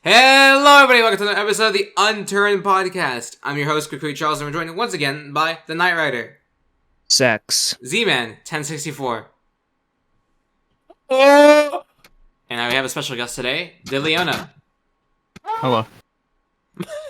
Hello, everybody. Welcome to another episode of the Unturned podcast. I'm your host, cucuycharles, and we're joined once again by the Knight Rider, Sex. Z-Man 1064, Oh! and we have a special guest today, Diddlyono. Hello.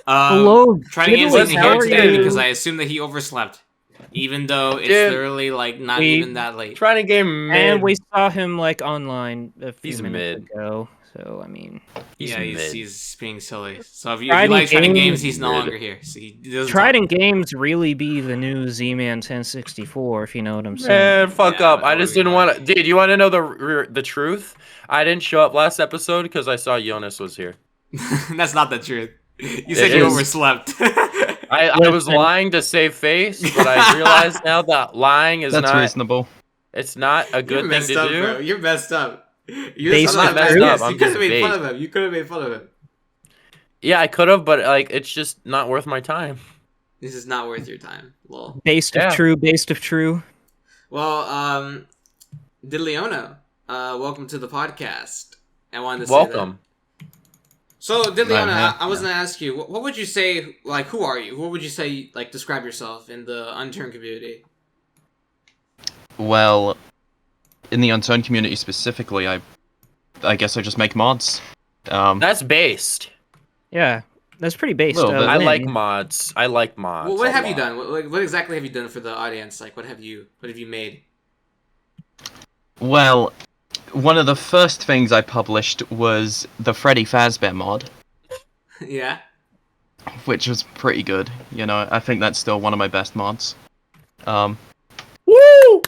Hello, Trident Games Diddly, isn't how here are today you? because I assume that he overslept, even though it's Dude, literally not we- even that late. Trying to game mid. And we saw him online a few He's minutes mid. ago. So I mean, He's yeah, mid. he's being silly. So if you Trident like Trident Games- Games, he's no Mid. longer here. So he doesn't Trident Games really be the new Z-Man 1064, if you know what I'm saying. Man, fuck Yeah, up. I just didn't want to. Dude, you want to know the truth? I didn't show up last episode because I saw Jonas was here. That's not the truth. You said It you is. overslept. I was Listen. lying to save face, but I realized now that lying is That's not. reasonable. It's not a good thing to do. Bro. You're messed up. You're Based not on messed truth? up. I'm You could have just made fun bait. of him. You could have made fun of him. Yeah, I could have, but like, it's just not worth my time. This is not worth your time. Lol. Based of Yeah. true, based of true. Well, Diddlyono, welcome to the podcast. I wanted to say Welcome. that. So, Diddlyono, Yeah. I was gonna ask you, what would you say? Like, who are you? What would you say? Like, describe yourself in the Unturned community. Well, in the Unturned community specifically, I guess I just make mods. That's based. Yeah, that's pretty based. Little bit. I Lynn. like mods. I like mods. Well, what a have you lot. done? What exactly have you done for the audience? Like, what have you made? Well, one of the first things I published was the Freddy Fazbear mod, Yeah. which was pretty good. You know, I think that's still one of my best mods. Woo!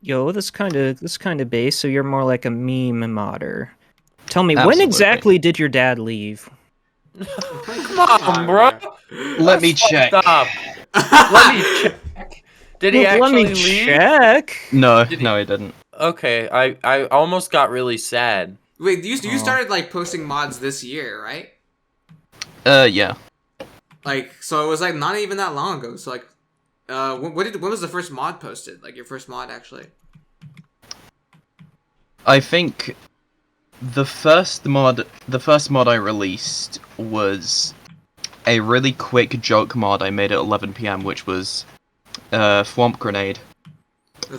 Yo, this kind of base. So you're more like a meme modder. Tell me, when Absolutely. exactly did your dad leave? Come on, bro. Let me check. Stop. Let me check. Did he Look, actually let me leave? check. No, Did he- no, I didn't. Okay, I almost got really sad. Wait, you Oh. started like posting mods this year, right? Yeah. Like, so it was like not even that long ago. So like, when was the first mod posted? Like your first mod actually? I think the first mod I released was a really quick joke mod I made at 11 p.m., which was Thwomp Grenade.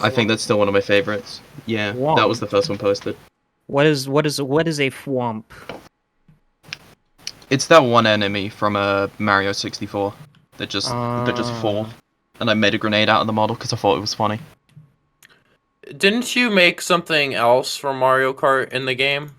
I think that's still one of my favorites. Yeah, Thwomp. that was the first one posted. What is a thwomp? It's that one enemy from Mario 64 that just fought, and I made a grenade out of the model because I thought it was funny. Didn't you make something else from Mario Kart in the game?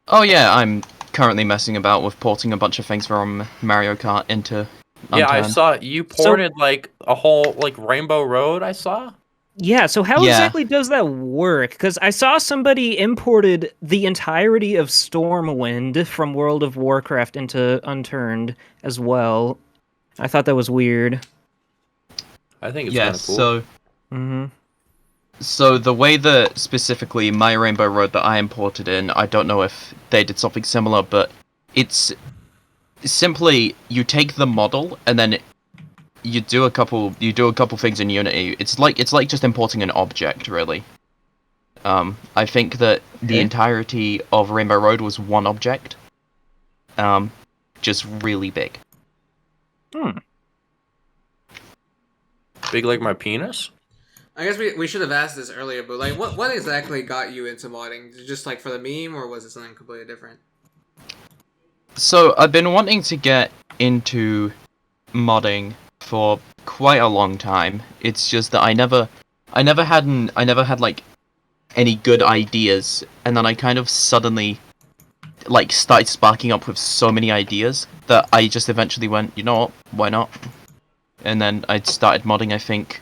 Oh yeah, I'm currently messing about with porting a bunch of things from Mario Kart into Yeah, I Unturned. saw you ported like a whole like Rainbow Road. I saw. Yeah, so how Yeah. exactly does that work? Because I saw somebody imported the entirety of Stormwind from World of Warcraft into Unturned as well. I thought that was weird. I think it's kind Yes, of cool. Mm-hmm. so the way that specifically my Rainbow Road that I imported in, I don't know if they did something similar, but it's simply you take the model and then you do a couple things in Unity. It's like just importing an object, really. I think that the Okay. entirety of Rainbow Road was one object. Just really big. Big like my penis. I guess we should have asked this earlier, but like, what exactly got you into modding? Just like for the meme, or was it something completely different? So I've been wanting to get into modding for quite a long time. It's just that I never had like any good ideas, and then I kind of suddenly like started sparking up with so many ideas that I just eventually went, you know what, why not? And then I started modding. I think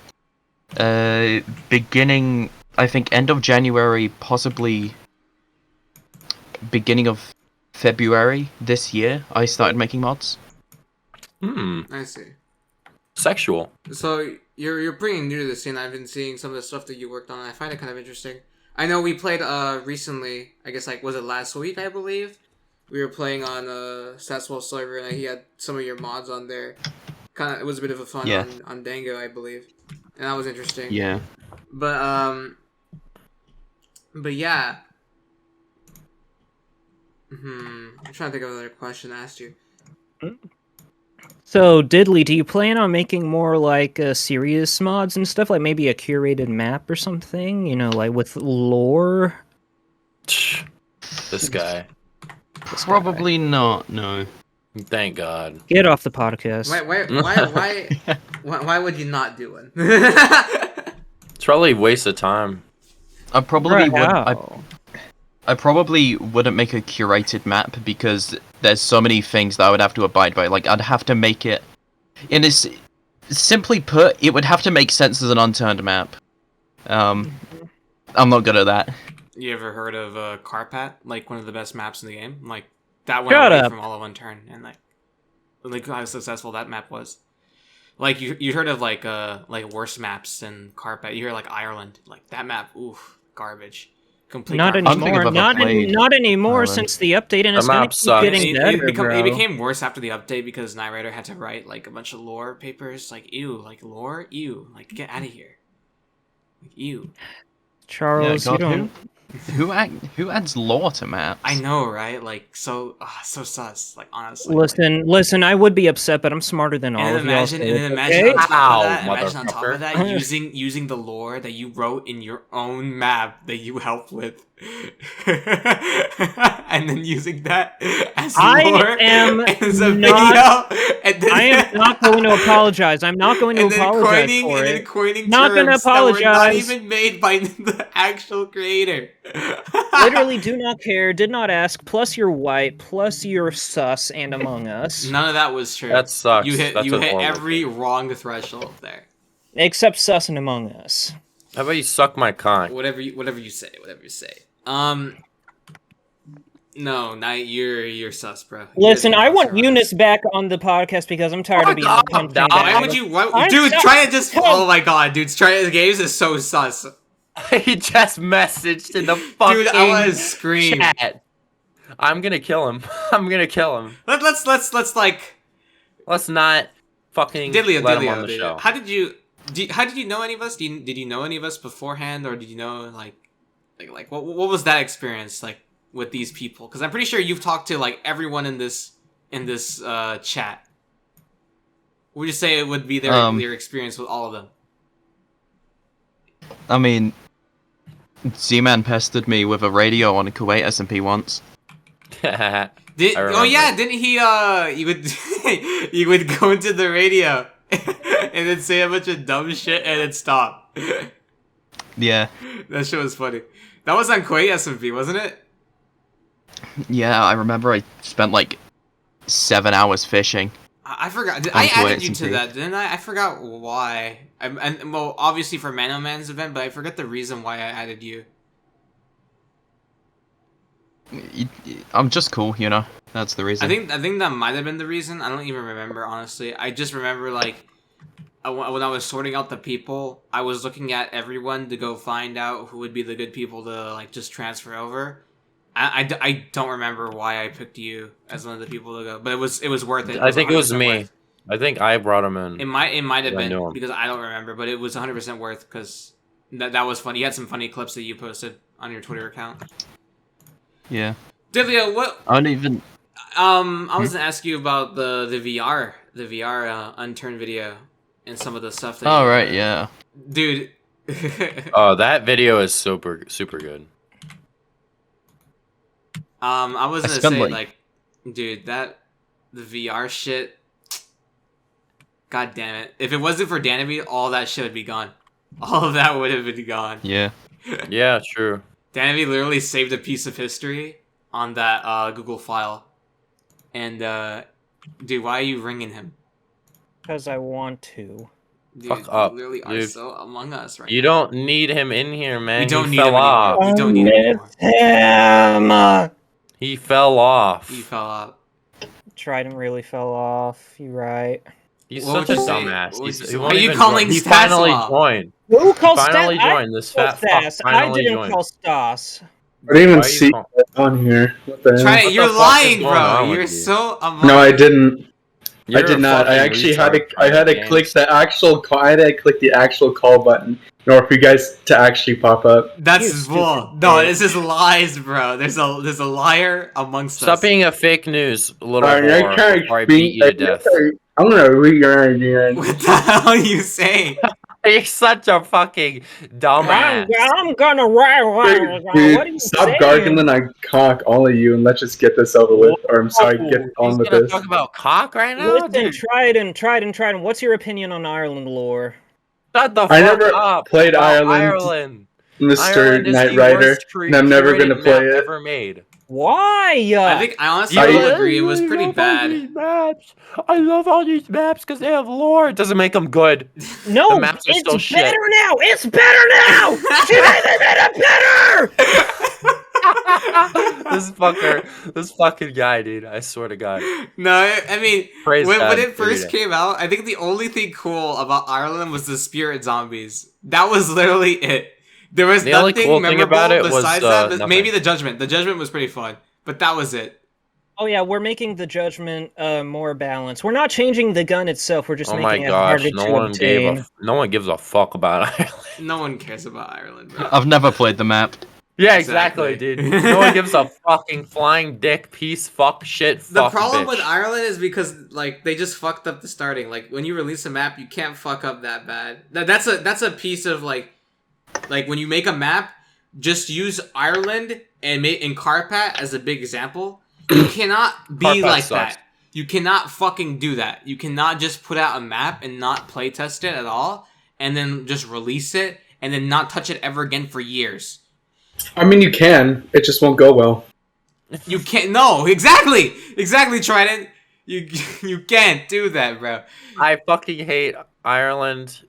end of January, possibly beginning of February this year, I started making mods. I see. Sexual. So you're pretty new to the scene. I've been seeing some of the stuff that you worked on. I find it kind of interesting. I know we played recently. I guess like was it last week? I believe we were playing on Staswalle server, and he had some of your mods on there. It was a bit of a fun Yeah. on Dango, I believe, and that was interesting. Yeah. But yeah. I'm trying to think of another question I asked you. So, Diddly, do you plan on making more like serious mods and stuff, like maybe a curated map or something? You know, like with lore. This guy. Probably not. No. Thank God. Get off the podcast. Why would you not do one? It's probably a waste of time. I probably would. How? I probably wouldn't make a curated map because there's so many things that I would have to abide by. Like, I'd have to make it... Simply put, it would have to make sense as an unturned map. I'm not good at that. You ever heard of Carpat? Like, one of the best maps in the game? Like, that went away from all of Unturned, and like how successful that map was. Like, you heard of, like worse maps than Carpat. You heard, like, Ireland. Like, that map, oof, garbage. Complete Not garbage. anymore. Not anymore Ireland. since the update, and it's The gonna map keep sucks. getting better, It became worse after the update because Knight Rider had to write like a bunch of lore papers. Like, ew, like lore, ew, like get out of here. Like, ew. Charles, Yeah, you God, don't. Who adds lore to maps? I know, right? Like, so sus. Like, honestly. Listen. I would be upset, but I'm smarter than all And of then y'all. imagine, so and then it's imagine okay? on top of that, Ow, imagine on top of that, motherfucker. using the lore that you wrote in your own map that you helped with, and then using that as lore as a video, and then I am not going to apologize. I'm not going to and then apologize coining for and it. then coining Not gonna terms that were not apologize. even made by the actual creator. Literally do not care, did not ask, plus you're white, plus you're sus and Among Us. None of that was true. That sucks. You hit That's a horrible every thing. wrong threshold there. Except sus and Among Us. How about you suck my cock? Whatever you say. No, Knight, you're sus, bro. Listen, I want Eunice back on the podcast because I'm tired of being the punching dog. bag. Why would you? I'm Dude, sus. try to just. Oh my god, dude, Trident Games is so sus. He just messaged in the fucking Dude, I want to scream. chat. I'm gonna kill him. I'm gonna kill him. Let's like. Let's not fucking let him on the show. How did you know any of us? Did you know any of us beforehand, or did you know like what was that experience like with these people? Because I'm pretty sure you've talked to like everyone in this chat. Would you say it would be your experience with all of them? I mean, Z-Man pestered me with a radio on a Kuwait SMP once. Didn't he? You would go into the radio and then say a bunch of dumb shit and then stop. Yeah. That shit was funny. That was on Kuwait SMP, wasn't it? Yeah, I remember I spent like 7 hours fishing. I forgot. I added you to SMP. that, didn't I? I forgot why. Well, obviously for Man O Man's event, but I forgot the reason why I added you. I'm just cool, you know? That's the reason. I think that might have been the reason. I don't even remember, honestly. I just remember, like, when I was sorting out the people, I was looking at everyone to go find out who would be the good people to, like, just transfer over. I don't remember why I picked you as one of the people to go, but it was worth it. I think it was 100% me. worth. I think I brought him in. It might have I knew been him. because I don't remember, but it was 100% worth because that was funny. You had some funny clips that you posted on your Twitter account. Yeah. Diddlyono, what? I don't even... I was gonna ask you about the VR Unturned video and some of the stuff that. Oh, right, yeah. Dude. Oh, that video is super good. I was gonna spent, say like- dude, the VR shit. God damn it! If it wasn't for Danby, all that shit would be gone. All of that would have been gone. Yeah. Yeah, true. Danby literally saved a piece of history on that Google file. And dude, why are you ringing him? Because I want to. Dude, Fuck up, you literally are dude. so Among Us right You now. don't need him in here, man. We don't he need fell him off. anymore. We don't need him anymore. He fell off. You fell out. Trident really fell off. You're right. He's What such a would you say? dumbass. What would He's- you he say? won't Are you even calling join. He finally Staswalle? joined. Who called Finally Stas? joined. This fat fuck Stas. I finally didn't joined. call Stas. I didn't even Why are you see call- that on here. What the hell? Try it. What You're the fuck is lying, going on bro. with You're you? so Among No, I didn't. You're I did a not. I fucking actually had retard, to. I had to Trident click Games. the actual. I had to click the actual call button or for you guys to actually pop up. That's You bull. stupid No, bitch. this is lies, bro. There's a liar amongst Stop us. being a fake news little Alright, you're whore trying before I to beat you to death. I'm gonna read your idea. What the hell are you saying? You're such a fucking dumbass. I'm gonna what are you Stop saying? gargling on cock, all of you, and let's just get this over with. Or I'm sorry, get He's on with gonna this. talk about cock right now, Listen, dude. Trident. What's your opinion on Ireland lore? Shut the fuck I never up. played about Ireland, Ireland Mr. is Knight the Rider, worst and I'm never gonna curated play map it. ever made. Why? I think I honestly I- will agree. It was pretty bad. Maps. I love all these maps because they have lore. It doesn't make them good. No, The maps are it's still shit. better now. It's better now. She made it better. This fucking guy, dude. I swear to God. No, I mean, Praise when God it every first day. came out, I think the only thing cool about Ireland was the spirit zombies. That was literally it. There was The only nothing cool thing memorable about it was, besides that. But nothing. maybe the judgment. The judgment was pretty fun, but that was it. Oh yeah, we're making the judgment more balanced. We're not changing the gun itself. We're just Oh my making it harder gosh, to obtain. no one gives a fuck about Ireland. No one cares about Ireland, bro. I've never played the map. Yeah, Exactly. exactly, dude. No one gives a fucking flying dick piece fuck shit The fuck problem bitch. with Ireland is because like they just fucked up the starting. Like when you release a map, you can't fuck up that bad. That's a piece of like when you make a map, just use Ireland and Carpat as a big example. You cannot be Carpat like sucks. that. You cannot fucking do that. You cannot just put out a map and not playtest it at all, and then just release it and then not touch it ever again for years. I mean, you can. It just won't go well. You can't. No, exactly, Trident. You can't do that, bro. I fucking hate Ireland.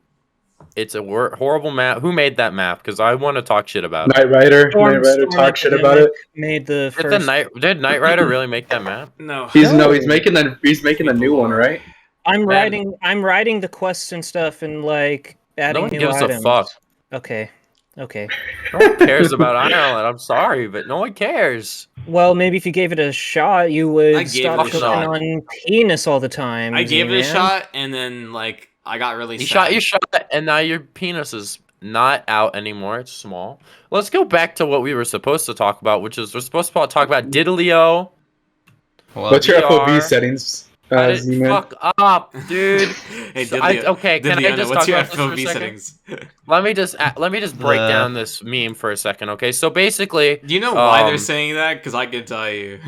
It's a horrible map. Who made that map? Because I want to talk shit about it. Knight Rider Storm talk shit about it. Made the Did first. Did Knight Rider really make that map? No. He's No. he's making the new one, right? I'm Man. writing the quests and stuff and like adding one new gives a items. fuck. Okay. No one cares about Ireland. I'm sorry, but no one cares. Well, maybe if you gave it a shot, you would I gave stop it a cooking shot. on penis all the time. I gave it a Z-Man. shot, and then like I got really You sad. shot your shot, and now your penis is not out anymore. It's small. Let's go back to what we were supposed to talk about, which is we're supposed to talk about Diddlyo. Well, What's your FOV VR. settings, I didn't Z-Man? fuck up, dude. Hey, So Diddlyo, okay, can I Diddlyono, just what's talk your about this for a FOV second? settings? Let me just break The- down this meme for a second, okay? So basically, Do you know why they're Um, saying that? Because I can tell you.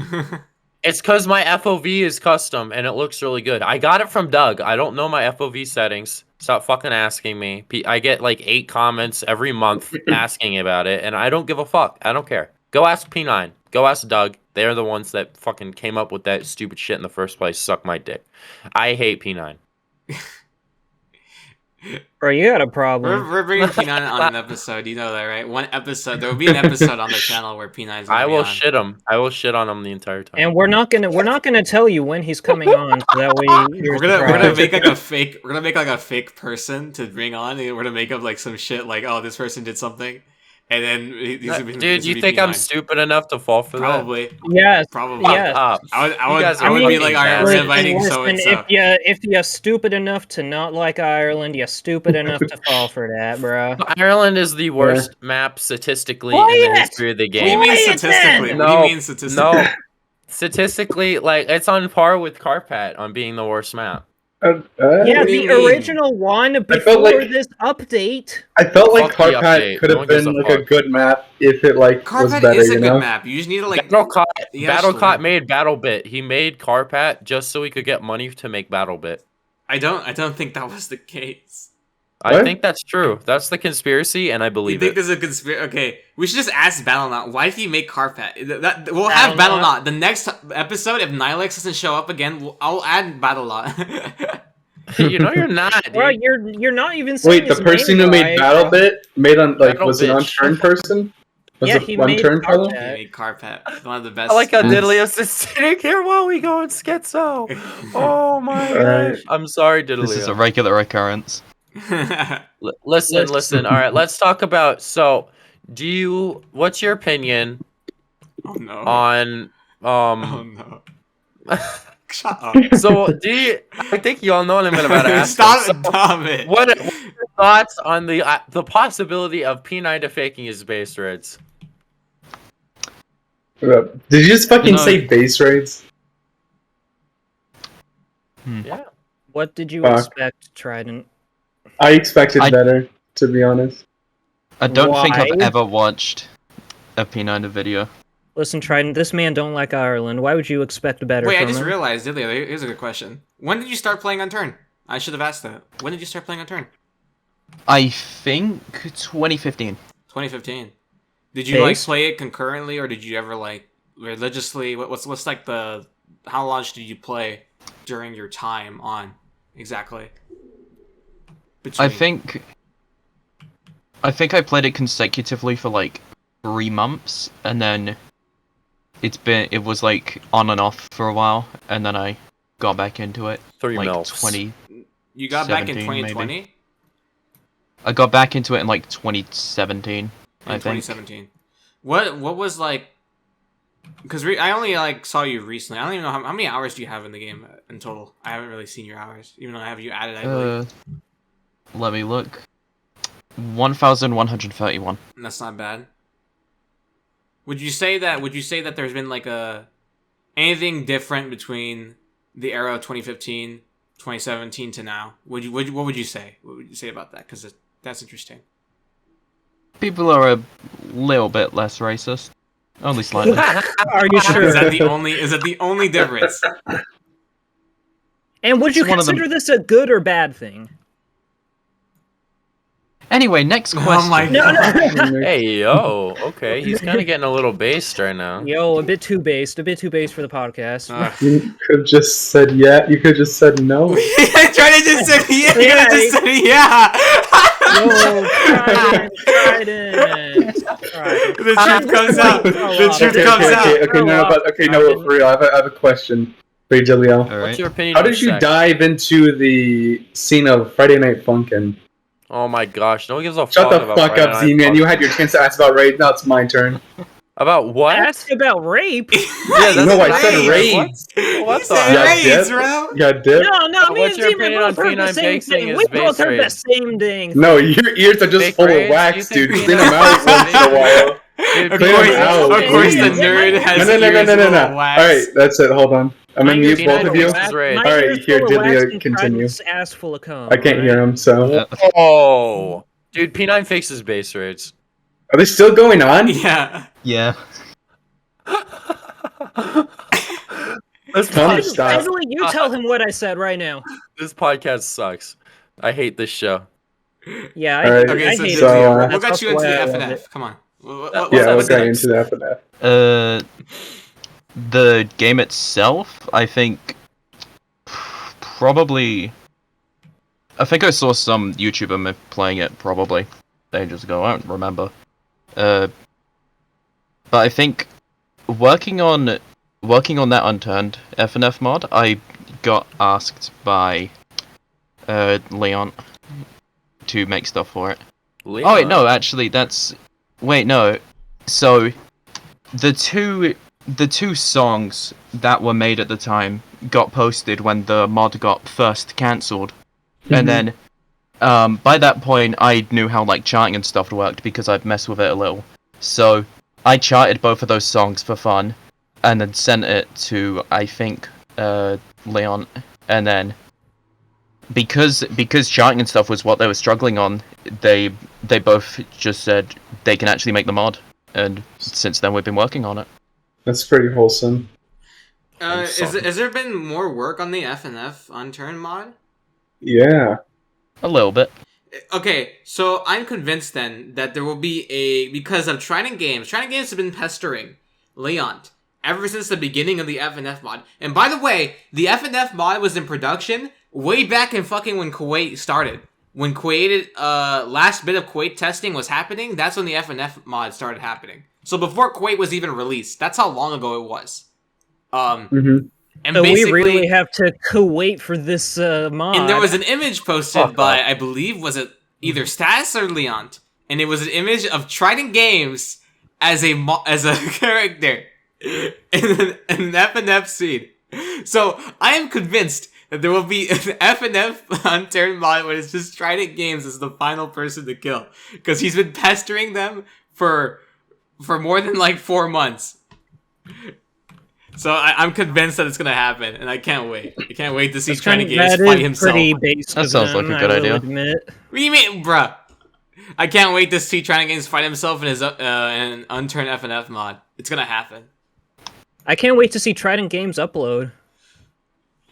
it's because my FOV is custom and it looks really good. I got it from Doug. I don't know my FOV settings. Stop fucking asking me. I get like 8 comments every month asking about it, and I don't give a fuck. I don't care. Go ask P9. Go ask Doug. They're the ones that fucking came up with that stupid shit in the first place. Suck my dick. I hate P9. Bro, you got a problem. we're bringing P9 on an episode. You know that, right? One episode. There will be an episode on the channel where P9's gonna I be will on. shit him. I will shit on him the entire time. And we're not gonna tell you when he's coming on, so that way you're We're gonna surprised. make like a fake. We're gonna make like a fake person to bring on, and we're gonna make up like some shit like, oh, this person did something, and then he's gonna be, Dude, he's you gonna be think I'm P9. stupid enough to fall for Probably. Yes. Probably. Yes. Up. I would guys I are would be fucking like, alright, we're nasty. inviting so and so. If you're stupid enough to not like Ireland, you're stupid enough to fall for that, bro. Ireland is the worst map statistically in the Quiet! history of the What do you game. mean Quiet statistically? then! What do you mean statistically? No. Statistically, like it's on par with Carpat on being the worst map. Yeah, What do you the mean? original one felt before like- this update. I felt like Fuck the Carpat update. could No have one gives been a like a fuck. good map if it like was Carpet better, is a you good know? map. You just need to like. Battlecot learn. made BattleBit. He made Carpat just so he could get money to make BattleBit. I don't think that was the case. I What? think that's true. That's the conspiracy, and I You believe think it. there's a conspiracy? Okay, we should just ask Battleknot. Why did he make Carpet? We'll have Battleknot. Battleknot. The next episode, if Nilex doesn't show up again, I'll add Battleknot. You know you're not, dude. Bro, you're not even saying Wait, the his person name who made right, bro. BattleBit made on like was an BattleBitch. unturned person? Was Yeah, it he made unturned fellow? He Carpet. made Carpet. One of the best. I like how Yes. Diddlyo is sitting here while we go and schizo. Oh my Alright. gosh. I'm sorry, Diddlyo. This is a regular occurrence. Listen. All right, let's talk about. So, what's your opinion Oh no. on Oh no. Shut up. So, I think you all know what I'm about to ask. Stop him. it, stop it. What are your thoughts on the possibility of P9 faking his base raids? Did you just fucking You know- say base raids? Yeah. What did you Fuck. expect, Trident? I expected I- better, to be honest. I don't think I've Why? ever watched a P9 video. Listen, Trident, this man don't like Ireland. Why would you expect better Wait, I from just him? realized, Diddlyono, here's a good question. When did you start playing Unturned? I should have asked that. When did you start playing Unturned? I think 2015. 2015. Did you like Base? play it concurrently, or did you ever like religiously? What's like the how long did you play during your time on exactly? I think I played it consecutively for like 3 months, and then it was like on and off for a while, and then I got back into it. 3 like milfs. 20. You got back in 17 maybe. 2020. I got back into it in like 2017. I In think. 2017. What was like? Because I only like saw you recently. I don't even know how many hours do you have in the game in total. I haven't really seen your hours, even though I have you added. I believe. Let me look. 1,131. And that's not bad. Would you say that there's been like anything different between the era of 2015, 2017 to now? What would you say? What would you say about that? Because that's interesting. People are a little bit less racist. Only slightly. Are you Is sure? that the only difference? And would you It's one of them- consider this a good or bad thing? Anyway, next question. Oh my No, god. no. Hey, yo. Okay, he's kind of getting a little based right now. Yo, a bit too based for the podcast. You could have just said yeah. You could have just said no. Try to just say yeah. You Yeah, just said yeah. Yo, Trident. The truth comes out. The truth Okay, comes out. no, for real. I have a question for you, Diddlyono. All What's right. your opinion How on did you sex? dive into the scene of Friday Night Funkin'? Oh my gosh, no one gives a Shut fuck the about fuck Friday up, Night Z-Man. You Funkin'. had your chance to ask about raid. Now it's my turn. About what? Ask about rape? Yeah, that's No, I right. said raids. What You the said Yeah, heck? raids, dip. bro. You got dip? No, me What's and your Demon opinion on both heard the P9 same Bakes thing. his We base both heard the rate? same thing. No, your ears are just Fake full of raids? wax, You dude. think Clean P9 them out once in a while. Dude, Of Clean course, them out, of course, the please. nerd has No. ears full of All wax. right, that's it. Hold on. I'm gonna My mute ears both full of you. wax. Raid. My All right, ears here, full of wax Diddlyono, and continue. Trident's ass full of cum. I can't hear him, so. Oh, dude, P9 fakes his base rates. Are they still going on? Yeah. Yeah. This, Tell him to pod- stop. Actually, you tell him what I said right now. this podcast sucks. I hate this show. Yeah, All right, Okay, I so hate so, it. what That's got you into why the I F love and it. F? Come on. Yeah, Yeah, we'll what's get next? into that for that. The game itself, I think, probably. I think I saw some YouTuber playing it. Probably, they just go, I don't remember. But I think working on that Unturned FNF mod, I got asked by Leon to make stuff for it. Leon. Oh wait, no, actually, no. So the two songs that were made at the time got posted when the mod got first cancelled, and then by that point I knew how like charting and stuff worked because I'd messed with it a little. So I charted both of those songs for fun, and then sent it to I think Leon, and then because charting and stuff was what they were struggling on, they both just said they can actually make the mod, and since then we've been working on it. That's pretty wholesome. Has there been more work on the FNF Unturned mod? Yeah. A little bit. Okay, so I'm convinced then that there will be because of Trident Games. Trident Games have been pestering Leon ever since the beginning of the FNF mod. And by the way, the FNF mod was in production way back in fucking when Kuwait started. When Kuwait, last bit of Kuwait testing was happening, that's when the FNF mod started happening. So before Kuwait was even released, that's how long ago it was. And So we basically, really have to wait for this mod. and there was an image posted Fuck by, off. I believe, was it either Stas or Leon? And it was an image of Trident Games as a character in an FNF scene. So I am convinced that there will be an FNF Unturned mod where it's just Trident Games as the final person to kill, because he's been pestering them for more than like 4 months. So I'm convinced that it's gonna happen, and I can't wait. I can't wait to see Trident Games fight himself. Pretty base That of sounds them, like a good I will idea. admit. What do you mean, bruh? I can't wait to see Trident Games fight himself in his an Unturned FNF mod. It's gonna happen. I can't wait to see Trident Games upload.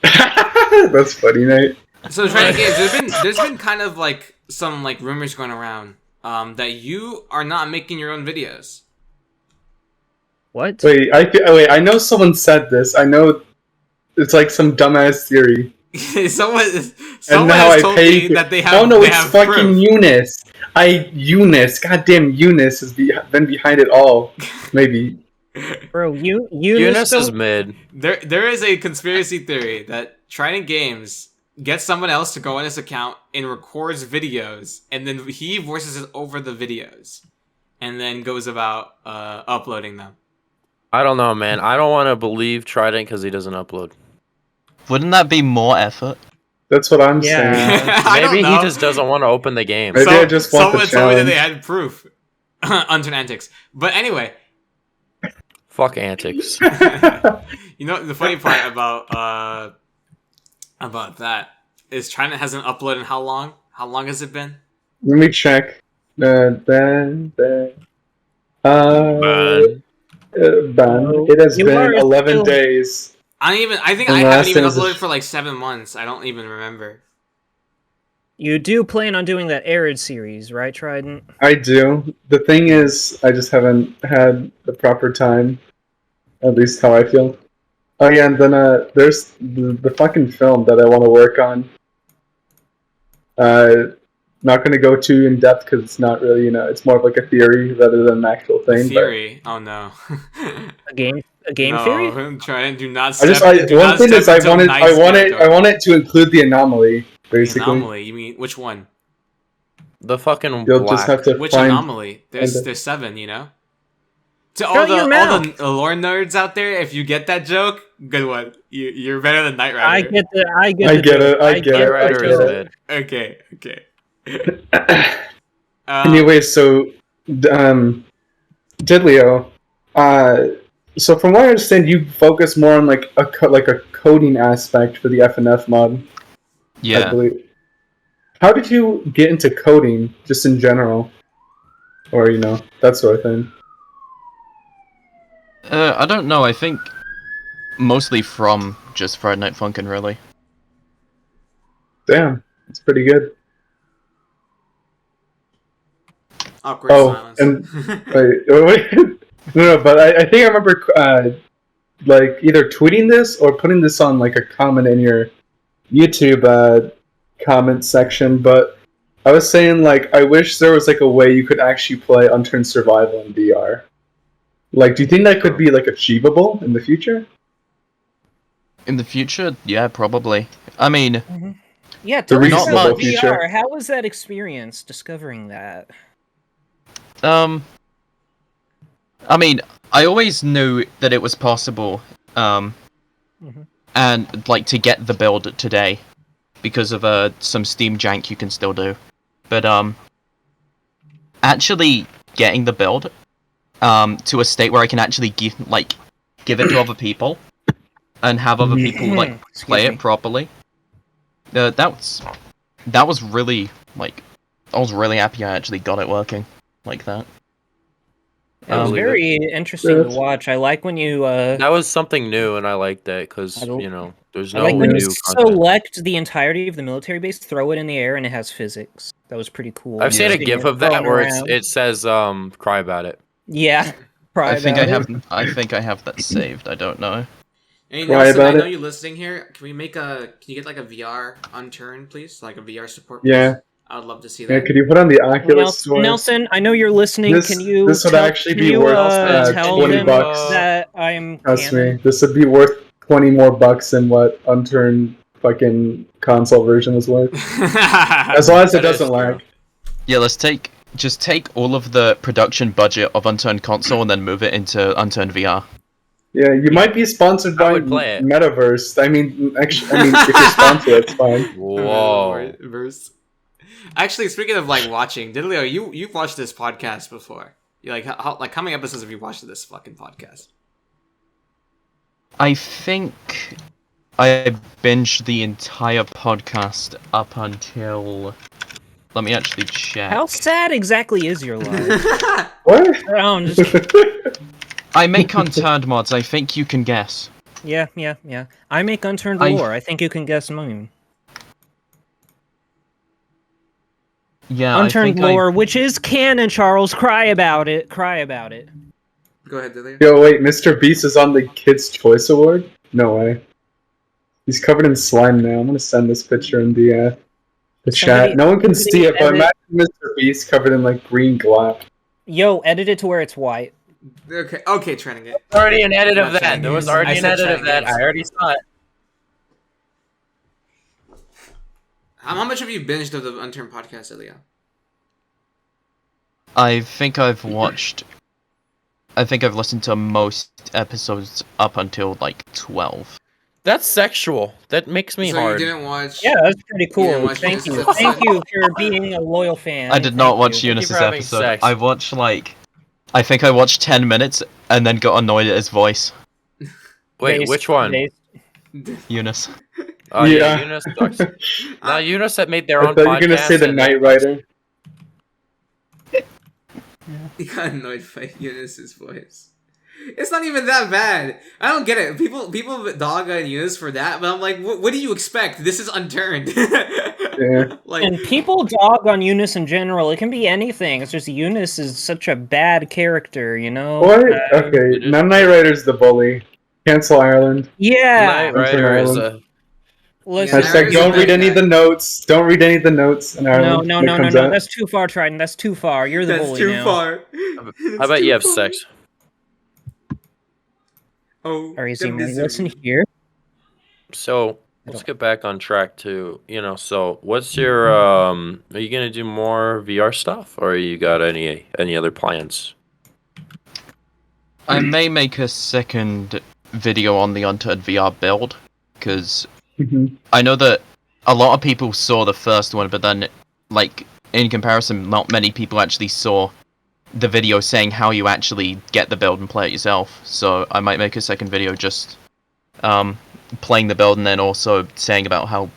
That's funny, Nate. So Trident Games, there's been kind of like some like rumors going around that you are not making your own videos. What? Wait, I know someone said this. I know it's like some dumbass theory. someone And now has I told pay. me that they have. Oh no, they it's have fucking proof. Eunice. Eunice. Goddamn Eunice has been behind it all. Maybe. Bro, Eunice is mid. There is a conspiracy theory that Trident Games gets someone else to go on his account and records videos, and then he voices it over the videos, and then goes about uploading them. I don't know, man. I don't want to believe Trident because he doesn't upload. Wouldn't that be more effort? That's what I'm Yeah. saying. I don't Maybe he know. just doesn't want to open the game. Maybe I just want the someone told me that they challenge. had proof. Unturned antics. But anyway, Fuck antics. you know the funny part about that is Trident hasn't uploaded in how long? How long has it been? Let me check. Ban. It has You been are 11 still- days. I think And I the haven't last even thing is uploaded for like 7 months. I don't even remember. You do plan on doing that Arid series, right, Trident? I do. The thing is, I just haven't had the proper time. At least how I feel. Oh yeah, and then there's the fucking film that I want to work on. Not going to go too in depth because it's not really, it's more of like a theory rather than an actual thing. Theory? Oh no. A game no, theory? Trident, do not But step. one thing is, I wanted to include the anomaly. Basically, The anomaly. You mean which one? The fucking you'll black. just have to Which find. anomaly? There's find it. there's 7. You know. To Shut all your the mouth. lore nerds out there, if you get that joke, good one. You're better than Knight I Rider. get the I get it. I get Knight it. Rider I is get mid. Okay. it. Um, Anyway, so Diddlyo, so from what I understand, you focus more on like a coding aspect for the FNF mod. I Yeah. believe. How did you get into coding, just in general, or that sort of thing? I don't know. I think mostly from just Friday Night Funkin', really. Damn, it's pretty good. awkward Oh, silence. and wait. No, but I think I remember like either tweeting this or putting this on like a comment in your YouTube comment section. But I was saying like I wish there was like a way you could actually play Unturned Survival in VR. Like, do you think that could be like achievable in the future? In the future, yeah, probably. I mean, Yeah, The tell us reasonable about future. VR. How was that experience discovering that? I mean, I always knew that it was possible, and like to get the build today, because of some Steam jank you can still do, but actually getting the build, to a state where I can actually give it to other people, and have other people like play it properly. That was really I was really happy I actually got it working like that. It was believe very interesting to watch. I like when you That was something new, and I liked that because I don't- there's I no like when you new content. select the entirety of the military base, throw it in the air, and it has physics. That was pretty cool. I've seen a Seeing GIF it of that thrown where around. it says cry about it. Yeah. I think I about it. have. I think I have that saved. I don't know. Hey, Why Nelson, I about know it? you listening here. Can you get like a VR Unturned, please? Like a VR support. Yeah. Please? I would love to see Yeah, that. could you put on the Oculus store? Nelson, I know you're listening. This- Can you? this would tell- actually can be you, worth, tell 20 them bucks. that I'm. Trust me, canon? this would be worth 20 more bucks than what Unturned fucking console version is worth. As long as it That is doesn't true. lag. Yeah, just take all of the production budget of Unturned console and then move it into Unturned VR. Yeah, you might be sponsored I by would play it. Metaverse. I mean, actually, if you're sponsored, that's fine. Whoa. Verse. Actually, speaking of like watching, Diddlyo, you've watched this podcast before. You how many episodes have you watched of this fucking podcast? I think I binged the entire podcast up until. Let me actually check. How sad exactly is your life? What? Oh, I'm just I make Unturned mods. I think you can guess. yeah. I make Unturned lore. I think you can guess mine. Yeah, Unturned I think lore, which is canon, Charles. Cry about it. Cry about it. Go ahead, Diddlyo. Yo, wait, Mr. Beast is on the Kids' Choice Award? No way. He's covered in slime now. I'm gonna send this picture in the chat. No one can see it, but edit- imagine Mr. Beast covered in like green glop. Yo, edit it to where it's white. Okay, training it. Already an edit Not of that. Trident There was Games. already I an said edit of Trident that. Games. I already saw it. How much have you binged of the Unturned podcast, Diddlyo? I think I've listened to most episodes up until like 12. That's sexual. That makes me So hard. you didn't watch? Yeah, that's pretty didn't cool. watch Thank this you. episode? Thank you for being a loyal fan. I did not Thank watch you. Eunice's for having episode. sex. I watched I think I watched 10 minutes and then got annoyed at his voice. Wait, Based- which one? based- Eunice. Oh Yeah. yeah, Eunice sucks. No, Eunice had made their I own thought podcast. you were gonna say the and Knight Rider. He got annoyed by Eunice's voice. It's not even that bad. I don't get it. People dog on Eunice for that, but I'm like, what do you expect? This is Unturned. Yeah. Like, And people dog on Eunice in general. It can be anything. It's just Eunice is such a bad character, you know? What? it Okay, is- Knight Rider's the bully. Cancel Ireland. Yeah. Knight Rider is a. Listen, Yeah, Hashtag Rider's a don't bad read any of guy. the notes. Don't read any of the notes in no. Ireland. when it comes out. That's too far, Trident. That's too far. You're the that's bully too now. far. How about you have sex? Oh, Are you the seeing me misery. listen here? So let's get back on track to So what's your Are you gonna do more VR stuff, or you got any other plans? I may make a second video on the Unturned VR build, because Mhm. I know that a lot of people saw the first one, but then, like, in comparison, not many people actually saw the video saying how you actually get the build and play it yourself. So I might make a second video just playing the build and then also saying about how,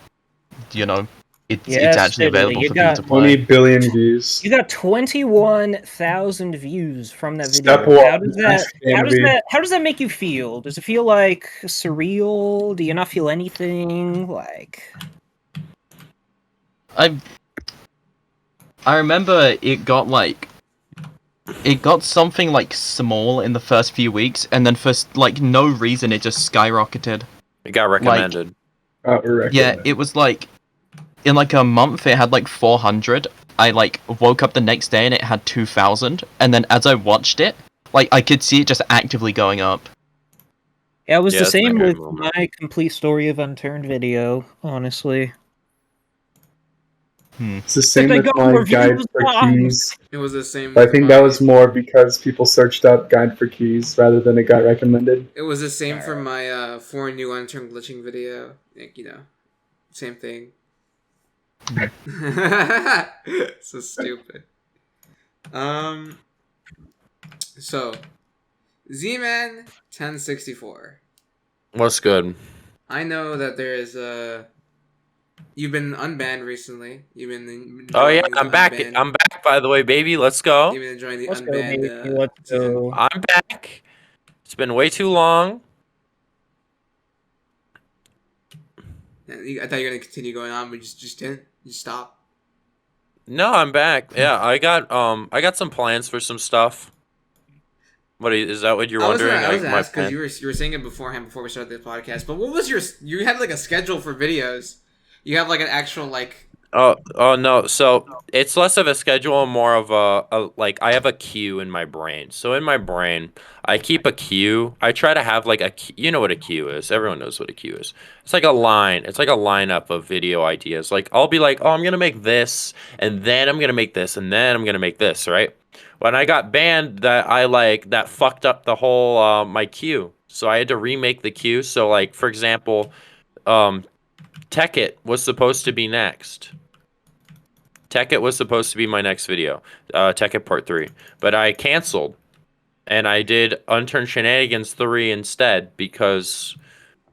it's Yes, actually Diddley, available you for people got- to 20 play. billion views. You got 21,000 views from that video. Step one, How does how does that make you feel? Does it feel like surreal? Do you not feel anything? Like I remember it got something like small in the first few weeks, and then for like no reason it just skyrocketed. It got recommended. Yeah, it was like in like a month it had like 400. I like woke up the next day and it had 2,000, and then as I watched it, like I could see it just actively going up. yeah, it was Yeah, the it's been a same great with moment. my complete story of Unturned video, honestly. It's the same But they with got my reviews guide for on- keys. It was the same. But I with think my- that was more because people searched up guide for keys rather than it got recommended. It was the same for my 4 new Unturned glitching video. Like, same thing. So stupid. So Z-Man 1064. What's good? I know that there is you've been unbanned recently. You've been Oh yeah, enjoying the I'm back. unbanned- I'm back. By the way, baby, let's go. You've been enjoying the Let's go, unbanned baby. Let's season. go. I'm back. It's been way too long. I thought you were gonna continue going on, but you just didn't. You stopped. No, I'm back. Yeah, I got some plans for some stuff. Is that what you're wondering? I was Like, gonna my ask because plan- you were saying it beforehand before we started the podcast. But what was you had like a schedule for videos? You have like an actual like. Oh no. So it's less of a schedule, more of a like I have a queue in my brain. So in my brain, I keep a queue. I try to have like you know what a queue is. Everyone knows what a queue is. It's like a line. It's like a lineup of video ideas. Like I'll be like, oh, I'm gonna make this, and then I'm gonna make this, and then I'm gonna make this. Right? When I got banned, that fucked up the whole my queue. So I had to remake the queue. So like for example, Tekkit was supposed to be next. Tekkit was supposed to be my next video, Tekkit Part 3. But I canceled, and I did Unturned Shenanigans 3 instead because,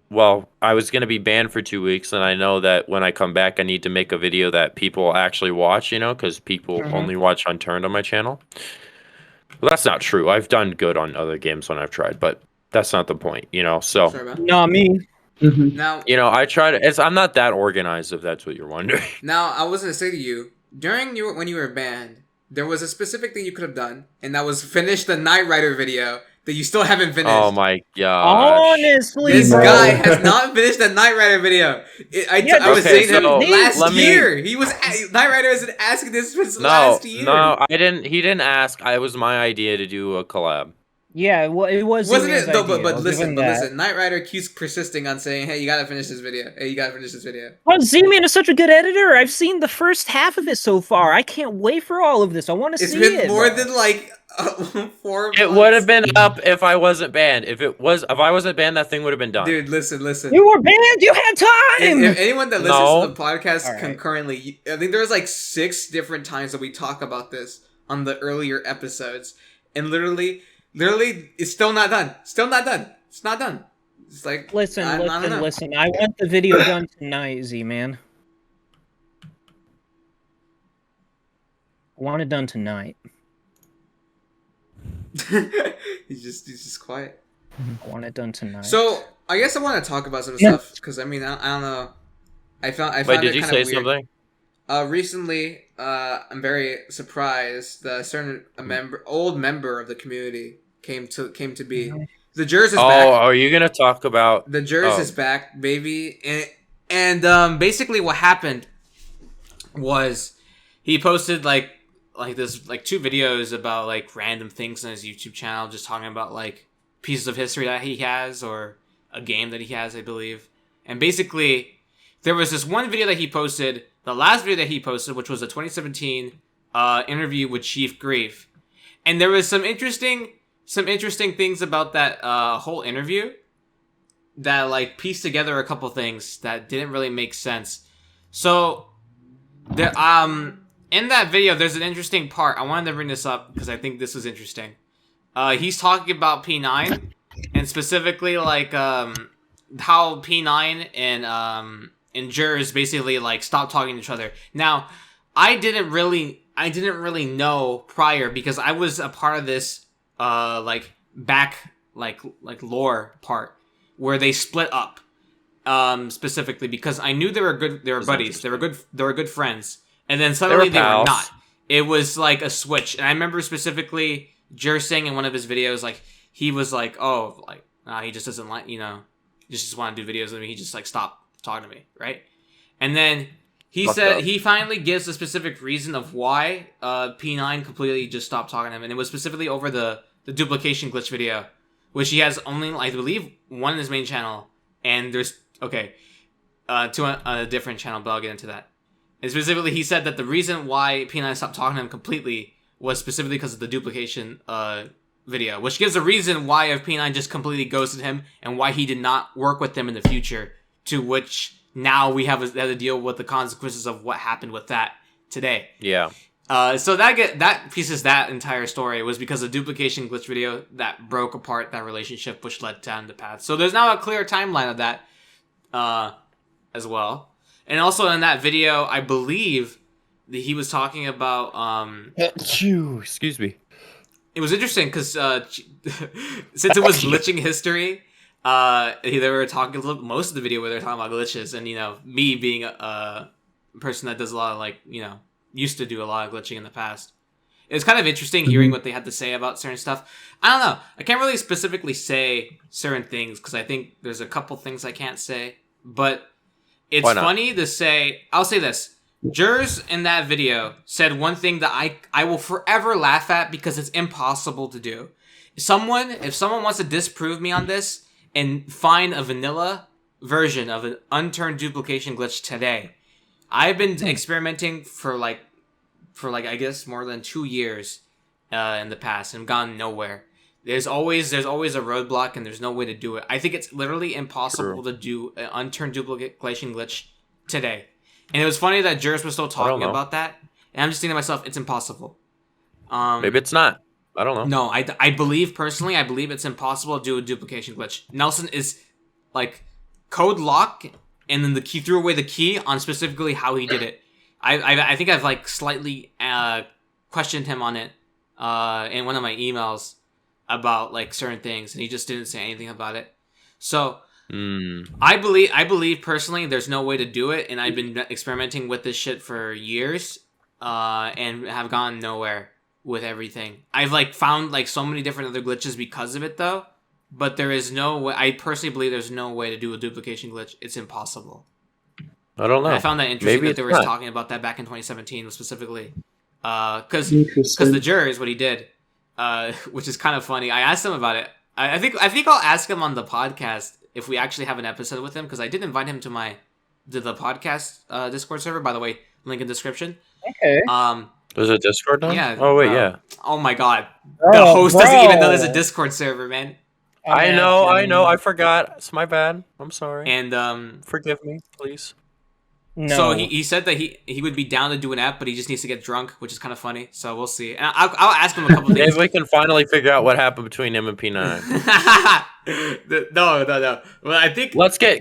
well, I was going to be banned for 2 weeks, and I know that when I come back, I need to make a video that people actually watch, you know, because people only watch Unturned on my channel. Well, that's not true. I've done good on other games when I've tried, but that's not the point, you know, so... Sorry, man. Not me. Now, You know, I try to... I'm not that organized, if that's what you're wondering. now, I was gonna say to you, when you were banned, there was a specific thing you could have done, and that was finish the Knight Rider video that you still haven't finished. Oh my gosh. Honestly, This No. guy has not finished the Knight Rider video. I was okay, saying to him so last let me- year. He was Knight Rider has been asking this since No, last year. no, I didn't. He didn't ask. It was my idea to do a collab. Yeah, well, it was. Wasn't Zimian's it? No, idea, but I'll listen, give him that. Knight Rider keeps persisting on saying, "Hey, you gotta finish this video. Hey, you gotta finish this video." Oh, Zimian is such a good editor. I've seen the first half of it so far. I can't wait for all of this. I want to It's see been it. more than like 4 months. It would have been up if I wasn't banned. If I wasn't banned, that thing would have been done. Dude, listen. You were banned. You had time. If anyone that listens No. to the podcast Alright. concurrently, I think there was like 6 different times that we talk about this on the earlier episodes, and literally, it's still not done. Still not done. It's not done. It's like Listen. I don't know. I want the video done tonight, Z-Man. I want it done tonight. he's just quiet. I want it done tonight. So I guess I want to talk about some Yeah. stuff because I mean I don't know. I found Wait, did it you kind say of weird. something? Recently, I'm very surprised that a certain old member of the community came to be. The Jers is Oh, back. are you gonna talk about? The Jers Oh. is back, baby. And basically what happened was he posted like this like 2 videos about like random things on his YouTube channel, just talking about like pieces of history that he has or a game that he has, I believe. And basically there was this one video that he posted, the last video that he posted, which was a 2017 interview with Chief Grief. And there was some interesting things about that whole interview that like pieced together a couple things that didn't really make sense. So there in that video there's an interesting part. I wanted to bring this up because I think this was interesting. He's talking about P9 and specifically like how P9 and Jers basically like stopped talking to each other. Now, I didn't really know prior because I was a part of this like back like lore part where they split up specifically because I knew they were buddies, they were good friends, and then suddenly they were pals. not. It was like a switch, and I remember specifically Jer saying in one of his videos like he was like, oh, like nah, he just doesn't like, you know, he just want to do videos with me, he just like stopped talking to me, right? And then he said he finally gives a specific reason of why P9 completely just stopped talking to him, and it was specifically over the duplication glitch video, which he has only, I believe, one in his main channel, and there's, two on a different channel, but I'll get into that. And specifically, he said that the reason why P9 stopped talking to him completely was specifically because of the duplication video, which gives a reason why if P9 just completely ghosted him, and why he did not work with them in the future, to which now we have to deal with the consequences of what happened with that today. Yeah. So that pieces that entire story was because of duplication glitch video that broke apart that relationship, which led down the path. So there's now a clear timeline of that as well. And also in that video, I believe that he was talking about Excuse me. it was interesting because since it was glitching history, they were talking most of the video where they're talking about glitches, and you know, me being a person that does a lot of like, you know, used to do a lot of glitching in the past. It was kind of interesting hearing what they had to say about certain stuff. I don't know. I can't really specifically say certain things because I think there's a couple things I can't say, but it's funny to say. I'll say this. Jers in that video said one thing that I will forever laugh at because it's impossible to do. If someone wants to disprove me on this and find a vanilla version of an unturned duplication glitch today, I've been experimenting for like I guess more than 2 years in the past and gone nowhere. There's always a roadblock, and there's no way to do it. I think it's literally impossible to do an unturned duplication glitch today. And it was funny that Jers was still talking about that, and I'm just thinking to myself, it's impossible. Maybe it's not. I don't know. No, I believe personally, I believe it's impossible to do a duplication glitch. Nelson is like code lock, and then he threw away the key on specifically how he did it. I think I've like slightly questioned him on it in one of my emails about like certain things, and he just didn't say anything about it. So I believe personally there's no way to do it, and I've been experimenting with this shit for years and have gone nowhere with everything. I've like found like so many different other glitches because of it though, but there is no way. I personally believe there's no way to do a duplication glitch. It's impossible. I don't know. And I found that interesting Maybe that they were talking about that back in 2017 specifically, because the jurors what he did, which is kind of funny. I asked him about it. I think I'll ask him on the podcast if we actually have an episode with him, because I did invite him to the podcast Discord server. By the way, link in description. Okay. There's a Discord now? Yeah. Oh wait, yeah. Oh my god. The host doesn't even know there's a Discord server, man. I know. I forgot. It's my bad. I'm sorry. And forgive me, please. No. So he said that he would be down to do an app, but he just needs to get drunk, which is kind of funny. So we'll see. And I'll ask him a couple things. Maybe we can finally figure out what happened between him and P9. No. Well, I think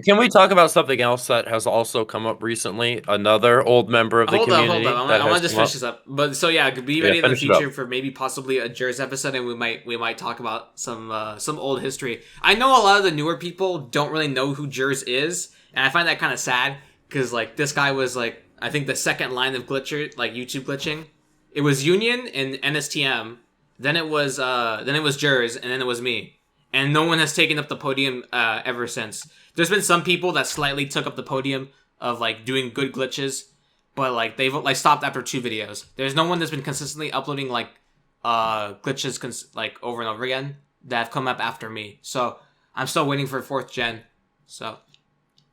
Can we talk about something else that has also come up recently? Another old member of the community. Hold on. I want to just finish this up. But so yeah, be ready in the finish it up. future for maybe possibly a Jers episode, and we might talk about some old history. I know a lot of the newer people don't really know who Jers is, and I find that kind of sad. Because, like, this guy was, like, I think the second line of glitcher, like, YouTube glitching. It was Union and NSTM. Then it was Jers, and then it was me. And no one has taken up the podium ever since. There's been some people that slightly took up the podium of, like, doing good glitches. But, like, they've, like, stopped after 2 videos. There's no one that's been consistently uploading, like, glitches, like, over and over again that have come up after me. So, I'm still waiting for 4th gen. So...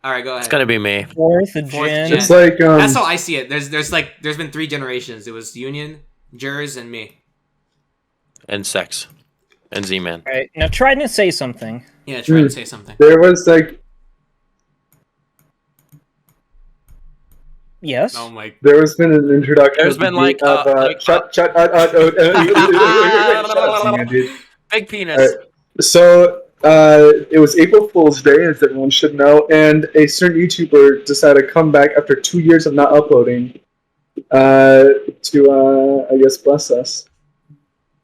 All right, go ahead. It's gonna be me. Fourth gen. It's like that's how I see it. There's been 3 generations. It was Union, Jers, and me. And Sex. And Z-Man. All right, now try to say something. Yeah, try to say something. there was like Yes. Oh my. there has been an introduction. There's been like big penis. So it was April Fool's Day, as everyone should know, and a certain YouTuber decided to come back after 2 years of not uploading to, I guess, bless us.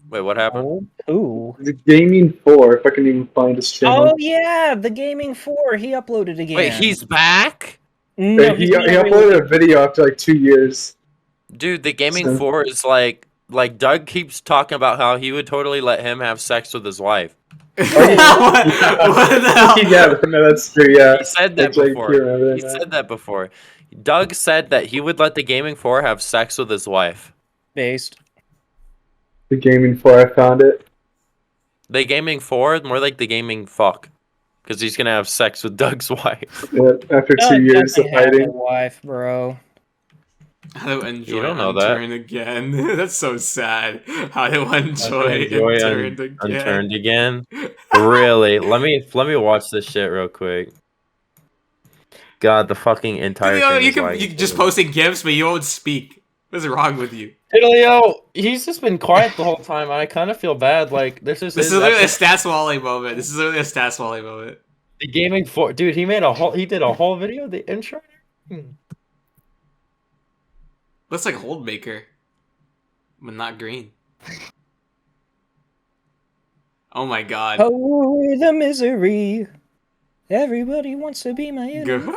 Wait, what happened? Ooh. The Gaming 4, if I can even find his channel. Oh yeah, the Gaming 4. He uploaded again. Wait, he's back? No, he uploaded a video after like 2 years. Dude, the Gaming 4 is like Doug keeps talking about how he would totally let him have sex with his wife. What the hell? Yeah, no, that's true. Yeah, He said that before. He said that before. Doug said that he would let the Gaming 4 have sex with his wife. based. The Gaming 4, I found it. The Gaming 4, more like the Gaming fuck, because he's gonna have sex with Doug's wife. Yeah, after 2 years of hiding. Wife, bro. How to enjoy You don't know that. Unturned again. That's so sad. How to enjoy Unturned again. Really? Let me watch this shit real quick. God, the fucking entire thing You is can like, you just posting gifs, but you won't speak. What's wrong with you? Diddlyo, he's just been quiet the whole time, and I kind of feel bad. Like this is literally a Staswalle moment. The Gaming 4, dude. He did a whole video, the intro. Looks like Hold Maker, but not green. Oh my god. Oh, the misery. Everybody wants to be my enemy.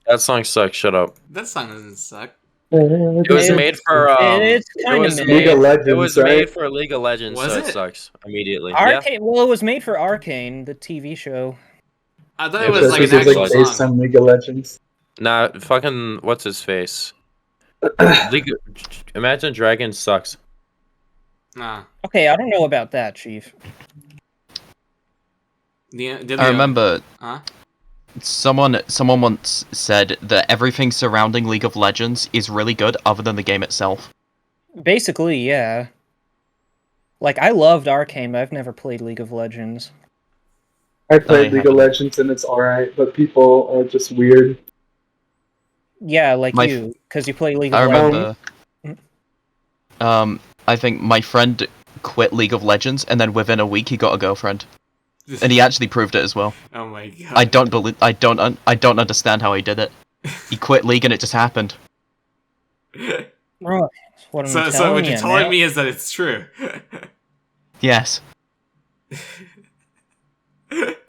That song sucks. Shut up. That song doesn't suck. It was made for It's kind of League of Legends, It was right? made for League of Legends, Was so it? it sucks immediately. Arcane. Well, it was made for Arcane, the TV show. I thought Yeah, it was like an This is actual like based song. on League of Legends. Nah, fucking what's his face? Imagine Dragons sucks. Nah. Okay, I don't know about that, Chief. I remember Huh? someone once said that everything surrounding League of Legends is really good other than the game itself. Basically, yeah. Like, I loved Arcane, but I've never played League of Legends. I played League of haven't. Legends and it's alright, but people are just weird. Yeah, like My you, because you play League I of Legends. remember. I think my friend quit League of Legends, and then within a week he got a girlfriend, and he actually proved it as well. Oh my god. I don't understand how he did it. He quit League, and it just happened. Right. What I'm So telling what you're you, telling man. me is that it's true. Yes.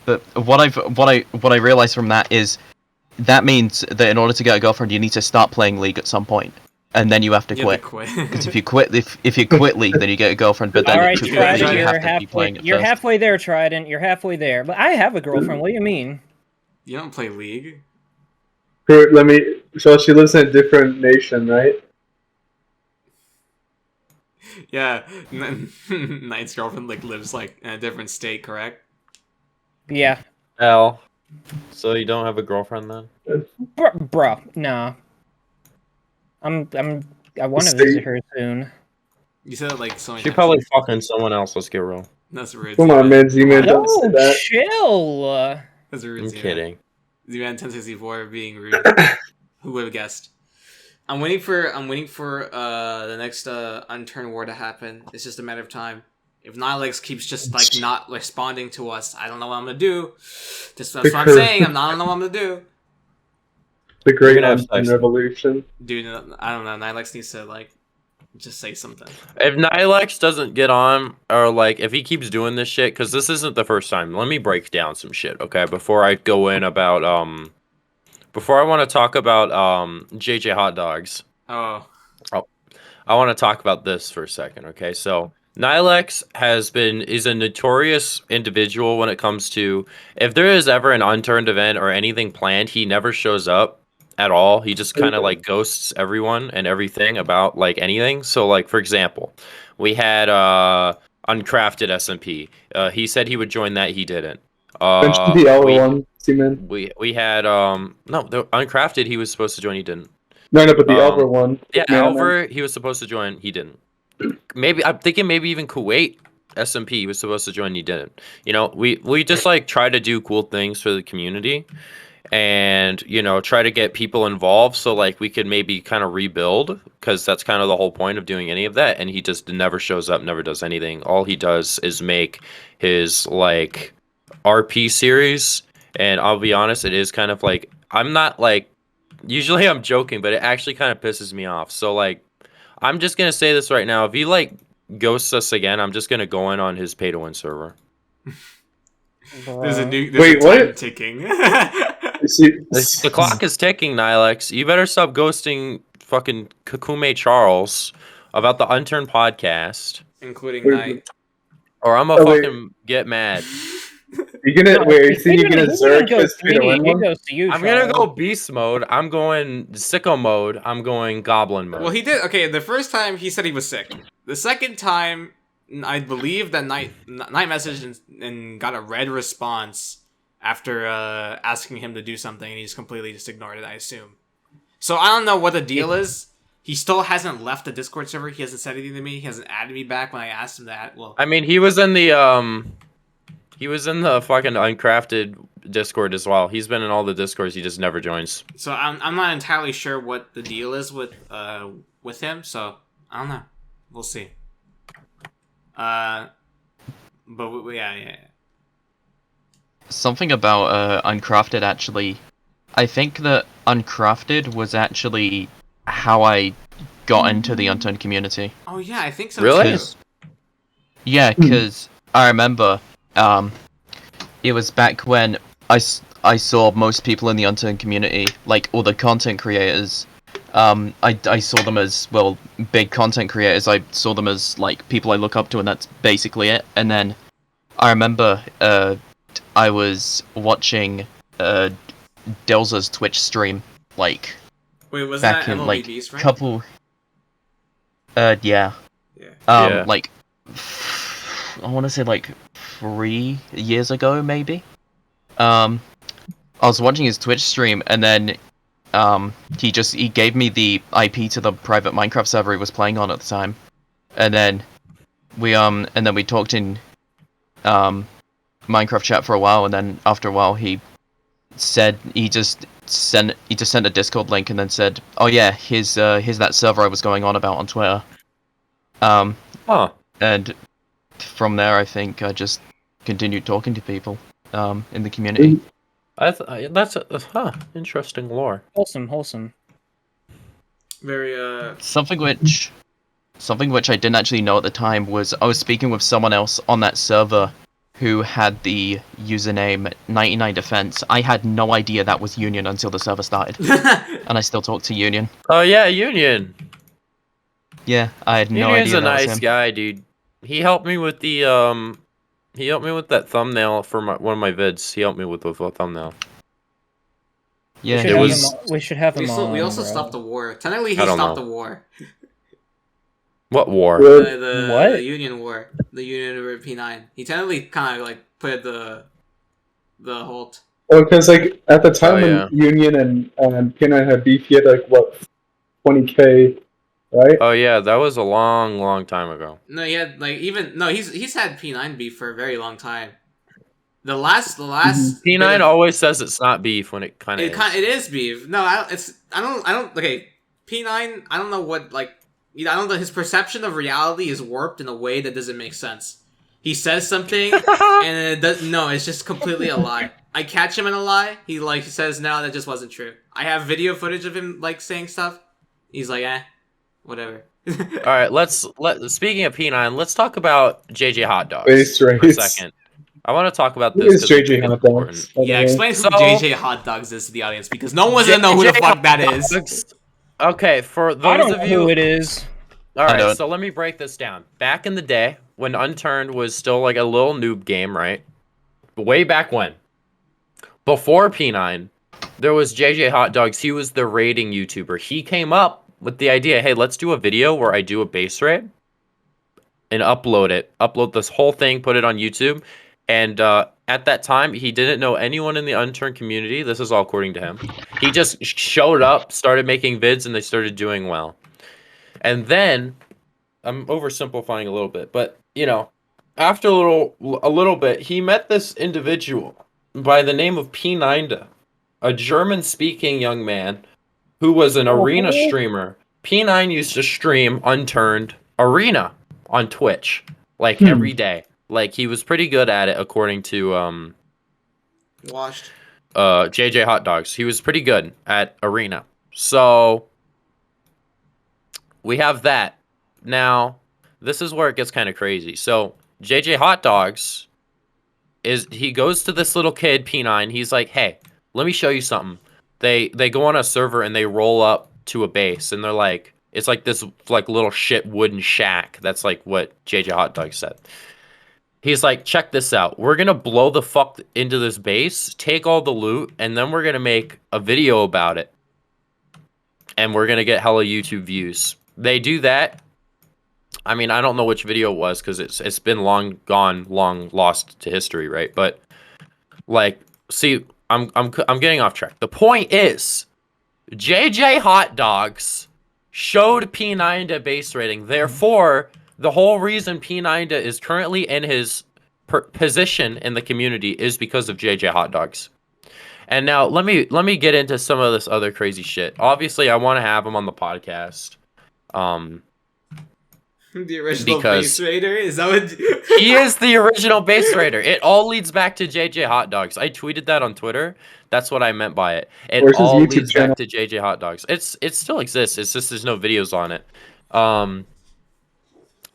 But what I realized from that is that means that in order to get a girlfriend, you need to start playing League at some point, and then you have to You have quit. to quit. Because if you quit League, then you get a girlfriend. But then All right, to Trident, quit League, you Trident, have to be playing it you're first. halfway there, Trident. You're halfway there. But I have a girlfriend. What do you mean? You don't play League? So she lives in a different nation, right? Yeah, Knight's girlfriend like lives like in a different state, correct? Yeah, L. So you don't have a girlfriend then? bro, nah. I want to State. visit her soon. You said it like so many She times. probably fucking someone else. Let's get real. That's rude. Come on, man, Z-Man, Come on. don't say No, that. chill. That's rude. I'm Z-Man. kidding. Z-Man 1064 being rude. Who would have guessed? I'm waiting for the next Unturned war to happen. It's just a matter of time. If Nilex keeps just like not responding to us, I don't know what I'm gonna do. That's what I'm saying. I don't know what I'm gonna do. The Great You're gonna have Unturned sex. Revolution. Dude, I don't know. Nilex needs to like just say something. If Nilex doesn't get on, or like if he keeps doing this shit, because this isn't the first time. Let me break down some shit, okay? Before I go in about before I want to talk about JJ hot dogs. Oh, I want to talk about this for a second, okay? So Nilex is a notorious individual when it comes to if there is ever an Unturned event or anything planned, he never shows up at all. He just kind of like ghosts everyone and everything about like anything. So like for example, we had Uncrafted SMP. He said he would join that, he didn't. Mention the other one, Z-Man. We had no, the Uncrafted he was supposed to join, he didn't. No, but the other one. Yeah, Man, Alver, he was supposed to join, he didn't. Maybe I'm thinking maybe even Kuwait SMP was supposed to join, he didn't. You know, we just like try to do cool things for the community, and you know try to get people involved so like we could maybe kind of rebuild, because that's kind of the whole point of doing any of that. And he just never shows up, never does anything. All he does is make his like RP series, and I'll be honest, it is kind of like I'm not like usually I'm joking, but it actually kind of pisses me off. So like I'm just gonna say this right now. If he like ghosts us again, I'm just gonna go in on his pay to win server. there's a Bruh. time what? ticking. The clock is ticking, Nilex. You better stop ghosting fucking cucuycharles about the Unturned podcast, Including Knight. or I'm gonna fucking get mad. You gonna wait? So He you gonna didn't Zerg go this to me, win he one? goes to you, I'm gonna go Charles. beast mode. I'm going sicko mode. I'm going goblin mode. Well, he did. Okay, the first time he said he was sick. The second time, I believe that Knight messaged and got a red response after asking him to do something, and he just completely just ignored it, I assume. So I don't know what the deal is. He still hasn't left the Discord server. He hasn't said anything to me. He hasn't added me back when I asked him that. Well, I mean, he was in the fucking Uncrafted Discord as well. He's been in all the Discords. He just never joins. so I'm not entirely sure what the deal is with him. So I don't know. We'll see. But yeah. Something about Uncrafted actually. I think that Uncrafted was actually how I got into the Unturned community. Oh yeah, I think so. Really? Too. Yeah, because I remember it was back when I saw most people in the Unturned community, like all the content creators. I saw them as, well, big content creators. I saw them as like people I look up to, and that's basically it. And then I remember I was watching Delza's Twitch stream, like Wait, was back that in MLB like Beast, right? couple. Yeah. Yeah. Yeah. Like I want to say like 3 years ago, maybe. I was watching his Twitch stream, and then he gave me the IP to the private Minecraft server he was playing on at the time, and then we talked in Minecraft chat for a while, and then after a while he just sent a Discord link and then said, "Oh yeah, here's that server I was going on about on Twitter." And from there, I think I just continued talking to people in the community. That's interesting lore. Wholesome. Very Something which I didn't actually know at the time was I was speaking with someone else on that server who had the username 99 Defense. I had no idea that was Union until the server started, and I still talk to Union. Oh yeah, Union. Yeah, I had no Union's idea a that was nice him. guy, dude. He helped me with the He helped me with that thumbnail for one of my vids. He helped me with a thumbnail. Yeah, We should have him on. we also bro. stopped the war. Technically, he I don't stopped know. the war. What war? The Union War. The Union over P9. He technically kind of like put the halt. Well, because like at the time yeah. when Union and P9 had beef, he had like what 20K, right? Oh yeah, that was a long time ago. No, he had like he's had P9 beef for a very long time. The last P9 always says it's not beef when it kind of is. It is beef. No, I don't. Okay, P9. I don't know what like. I don't know. His perception of reality is warped in a way that doesn't make sense. He says something, and it does. No, it's just completely a lie. I catch him in a lie. He says, "No, that just wasn't true." I have video footage of him like saying stuff. He's like, whatever. All right, speaking of P9, let's talk about JJ Hot Dogs Base for a race. second. I want to talk about Who this is because JJ Hot Dogs? Yeah, explain who So- JJ Hot Dogs is to the audience because no one's gonna know who the fuck that is. Okay, for I those don't of know you, who it is. all I right. don't. So let me break this down. Back in the day, when Unturned was still like a little noob game, right? Way back when, before P9, there was JJ Hot Dogs. He was the raiding YouTuber. He came up with the idea, hey, let's do a video where I do a base raid and upload it. Upload this whole thing, put it on YouTube. And at that time, he didn't know anyone in the Unturned community. This is all according to him. He just showed up, started making vids, and they started doing well. And then, I'm oversimplifying a little bit, but, after a little bit, he met this individual by the name of P9da, a German-speaking young man who was an arena streamer. P9 used to stream Unturned Arena on Twitch, like, every day. Like, he was pretty good at it, according to, Washed. JJ Hot Dogs. He was pretty good at Arena. So, we have that. Now, this is where it gets kind of crazy. So, JJ Hot Dogs, he goes to this little kid, P9. He's like, hey, let me show you something. They go on a server and they roll up to a base. And they're like, it's like this like little shit wooden shack. That's like what JJ Hot Dogs said. He's like, check this out. We're going to blow the fuck into this base, take all the loot, and then we're going to make a video about it. And we're going to get hella YouTube views. They do that. I mean, I don't know which video it was because it's been long lost to history, right? But like, see, I'm getting off track. The point is, JJ Hot Dogs showed P9da base rating. Therefore, the whole reason P9da is currently in his position in the community is because of JJ Hot Dogs. And now let me get into some of this other crazy shit. Obviously, I want to have him on the podcast. The original base raider? Is that what? He is the original base raider. It all leads back to JJ Hot Dogs. I tweeted that on Twitter. That's what I meant by it. It all leads back to JJ Hot Dogs. It still exists. It's just there's no videos on it.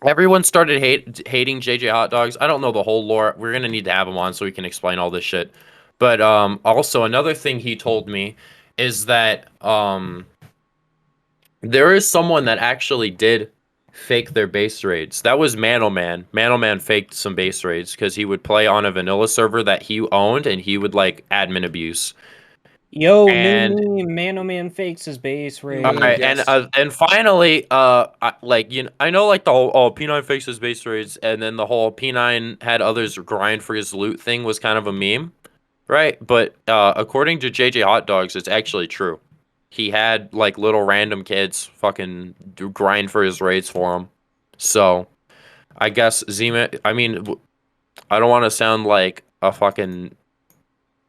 Everyone started hating JJ Hot Dogs. I don't know the whole lore. We're gonna need to have him on so we can explain all this shit. But also another thing he told me is that there is someone that actually did fake their base raids. That was Manoman. Manoman faked some base raids because he would play on a vanilla server that he owned and he would like admin abuse. Yo, new meme, Man fakes his base raid. All right, Yes. and finally, I know like the whole P9 fakes his base raids, and then the whole P9 had others grind for his loot thing was kind of a meme, right? But according to JJ Hot Dogs, it's actually true. He had like little random kids fucking grind for his raids for him. So I guess Zeman. I mean, I don't want to sound like a fucking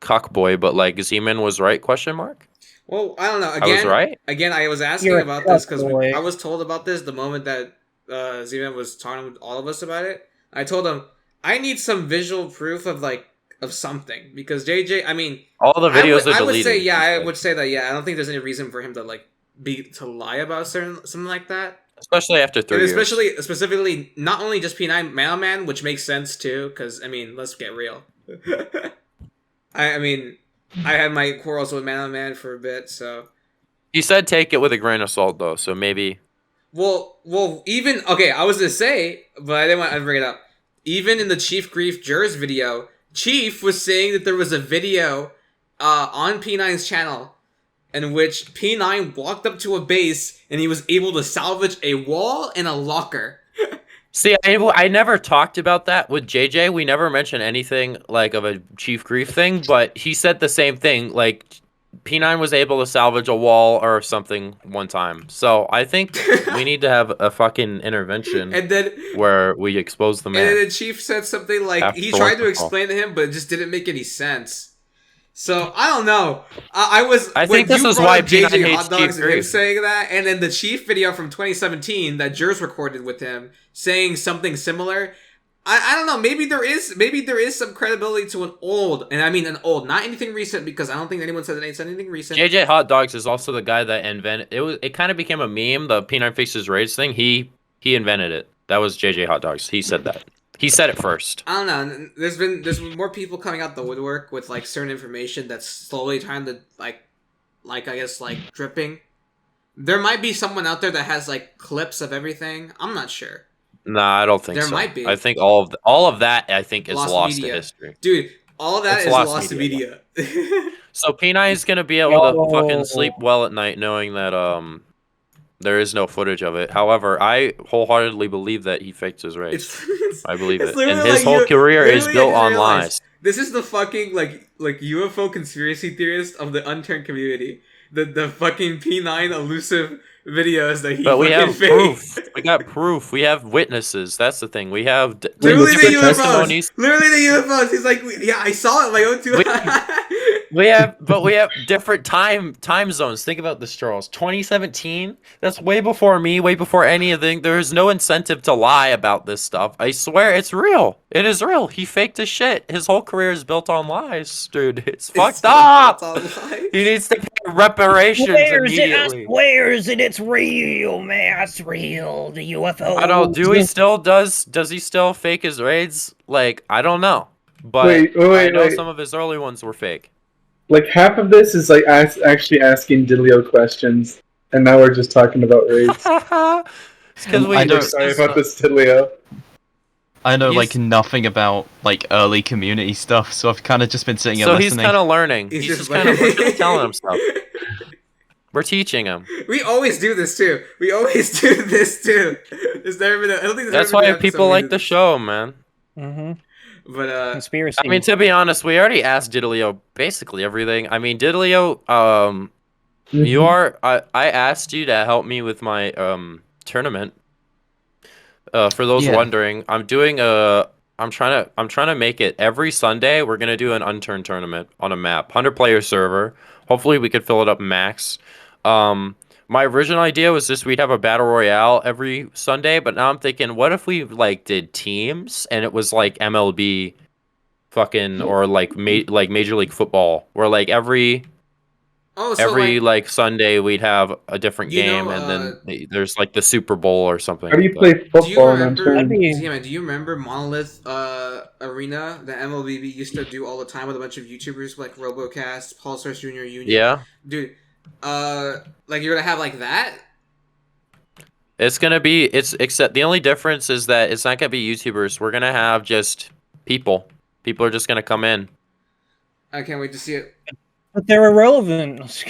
cuckboy, but like Zeman was right? Question mark. Well, I don't know. I was right. Again, I was asking You're a about this because fuckboy. I was told about this the moment that Z-Man was talking with all of us about it. I told him I need some visual proof of something because JJ. I mean, All the videos are I would deleted. say yeah. he I said. would say that yeah. I don't think there's any reason for him to to lie about something like that. Especially after 3 And years. especially specifically not only just P9 Man, which makes sense too. Because I mean, let's get real. I mean, I had my quarrels with Man for a bit, so. He said take it with a grain of salt, though. So maybe. Well, even okay. I was gonna say, but I didn't want to bring it up. Even in the Chief Grief Jurors video, Chief was saying that there was a video on P9's channel in which P9 walked up to a base and he was able to salvage a wall and a locker. See, I never talked about that with JJ. We never mentioned anything like of a Chief Grief thing, but he said the same thing. Like, P9 was able to salvage a wall or something one time. So I think we need to have a fucking intervention And then where we expose the and then man. the Chief said something like After he tried to all. explain to him, but it just didn't make any sense. So I don't know. I I when think this you is brought why up P9 JJ hates Hot Dogs Chief and him Grief. saying that, and then the Chief video from 2017 that Jers recorded with him saying something similar. I don't know. Maybe there is some credibility to an old, and I mean an old, not anything recent, because I don't think anyone said anything recent. JJ Hot Dogs is also the guy that invented it. It kind of became a meme. The P9 Faces Raids thing. He invented it. That was JJ Hot Dogs. He said that. He said it first. I don't know. There's been more people coming out the woodwork with certain information that's slowly trying to I guess dripping. There might be someone out there that has clips of everything. I'm not sure. Nah, I don't think There so. might be. I think all of that I think is lost to media. history. Dude, all of that It's is lost lost to media. media. So P9 is gonna be able to Yo. fucking sleep well at night knowing that there is no footage of it. However, I wholeheartedly believe that he faked his race. I believe it's it. And literally his whole career is literally, I built just on realized, lies. This is the fucking UFO conspiracy theorist of the Unturned community. The fucking P9 elusive videos that he But we fucking have faked. proof. We got proof. We have witnesses. That's the thing. We have Literally the different UFOs. testimonies. Literally the UFOs. He's like, yeah, I saw it in my own two. We have different time zones. Think about this, Charles. 2017. That's way before me. Way before anything. There is no incentive to lie about this stuff. I swear, it's real. It is real. He faked his shit. His whole career is built on lies, dude. It's fucked up. He needs to pay reparations immediately. Swears it, it's real, man. It's real. The UFO. I don't. Does he still fake his raids? Like, I don't know. But Wait, I know some of his early ones were fake. Like half of this is actually asking Diddlyo questions, and now we're just talking about raids. It's because we. I know- Sorry about this, Diddlyo. I know He's- like nothing about like early community stuff, so I've kind of just been sitting here So he's listening. kind of learning. He's He's just just kind of learning. telling him stuff. We're teaching him. We always do this too. There's never been. I don't think there's That's ever been why an episode people where we like do the this. show, man. Mm-hmm. But Conspiracy. I mean, to be honest, we already asked Diddlyo basically everything. I mean, Diddlyo, you are. I asked you to help me with my tournament. For those Yeah. wondering, I'm doing a. I'm trying to make it every Sunday. We're gonna do an Unturned tournament on a map, 100-player server. Hopefully, we could fill it up max. My original idea was just we'd have a battle royale every Sunday, but now I'm thinking, what if we did teams and it was like MLB, fucking, or like Major League Football, where every Sunday we'd have a different You game, know, and then there's the Super Bowl or something. How do you like play that. do you football in remember? Unturned? Do you remember Monolith Arena that MLB used to do all the time with a bunch of YouTubers like Robocast, Paul Stars Jr. Union? Yeah, Dude, you're gonna have that? it's gonna be except the only difference is that it's not gonna be YouTubers. We're gonna have just people. People are just gonna come in. I can't wait to see it. But they're irrelevant.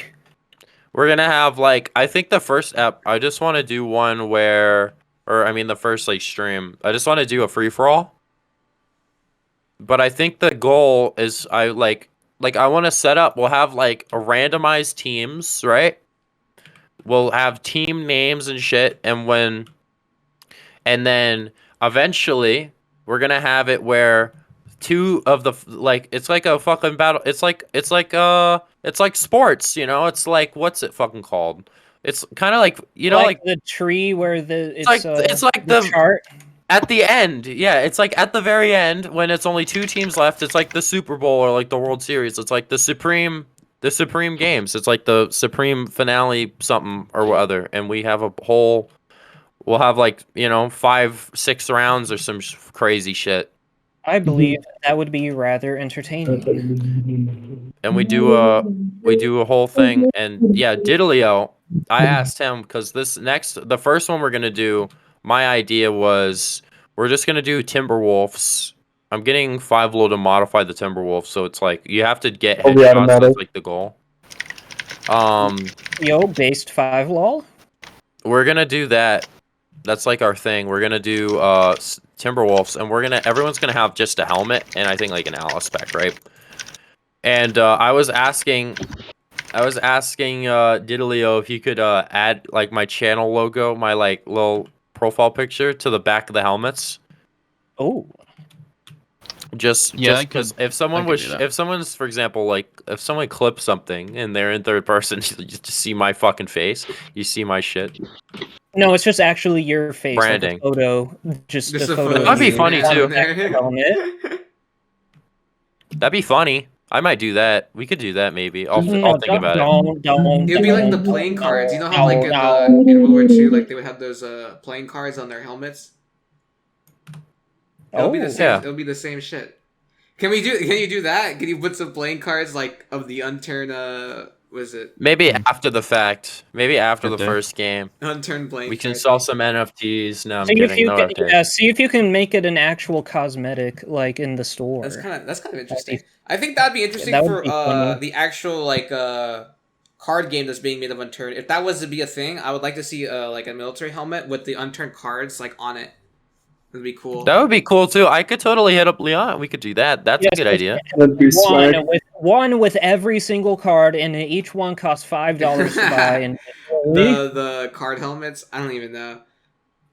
We're gonna have I think the first app. I just want to do one where, or I mean the first stream. I just want to do a free for all. But I think the goal is I want to set up. We'll have a randomized teams, right? We'll have team names and shit, and then eventually we're gonna have it where two of the like it's like a fucking battle. It's like sports. You know, it's like what's it fucking called? It's kind of like like the tree where it's like the chart. at the end, yeah, it's like at the very end when it's only 2 teams left. It's like the Super Bowl or like the World Series. It's like the Supreme Games. It's like the Supreme finale something or other, and we have a whole. We'll have like 5-6 rounds or some crazy shit, I believe that would be rather entertaining. and we do a whole thing. And yeah, Diddlyo, I asked him because the first one we're gonna do. My idea was we're just gonna do Timberwolves. I'm getting 5 to modify the Timberwolves, so it's like you have to get headshots. That's like the goal. Based 5 lol. We're gonna do that. That's like our thing. We're gonna do Timberwolves, and everyone's gonna have just a helmet and I think like an Alice spec, right? And I was asking Diddlyo if he could add like my channel logo, my like little profile picture to the back of the helmets. Oh. Just because if someone's for example, like if someone clips something and they're in third person, you just see my fucking face, you see my shit. No, it's just actually your face. Branding. Like a photo. Just a photo. That'd be funny too. That'd be funny. I might do that. We could do that maybe. I'll think about it. It'd be like the playing cards. You know how like in World War II, like they would have those playing cards on their helmets. It'll be the same. Yeah. It'll be the same shit. Can you do that? Can you put some playing cards like of the Unturned? Was it? Maybe after the fact. Maybe after the first game. Unturned playing. We can sell some NFTs. No, I'm see kidding. See if you can make it an actual cosmetic, like in the store. That's kind of interesting. I think that'd be interesting for the actual like card game that's being made of Unturned. If that was to be a thing, I would like to see like a military helmet with the Unturned cards like on it. That'd be cool. That would be cool too. I could totally hit up Leon. We could do that. That's a good idea. One with every single card, and each one costs $5 to buy. And the card helmets. I don't even know.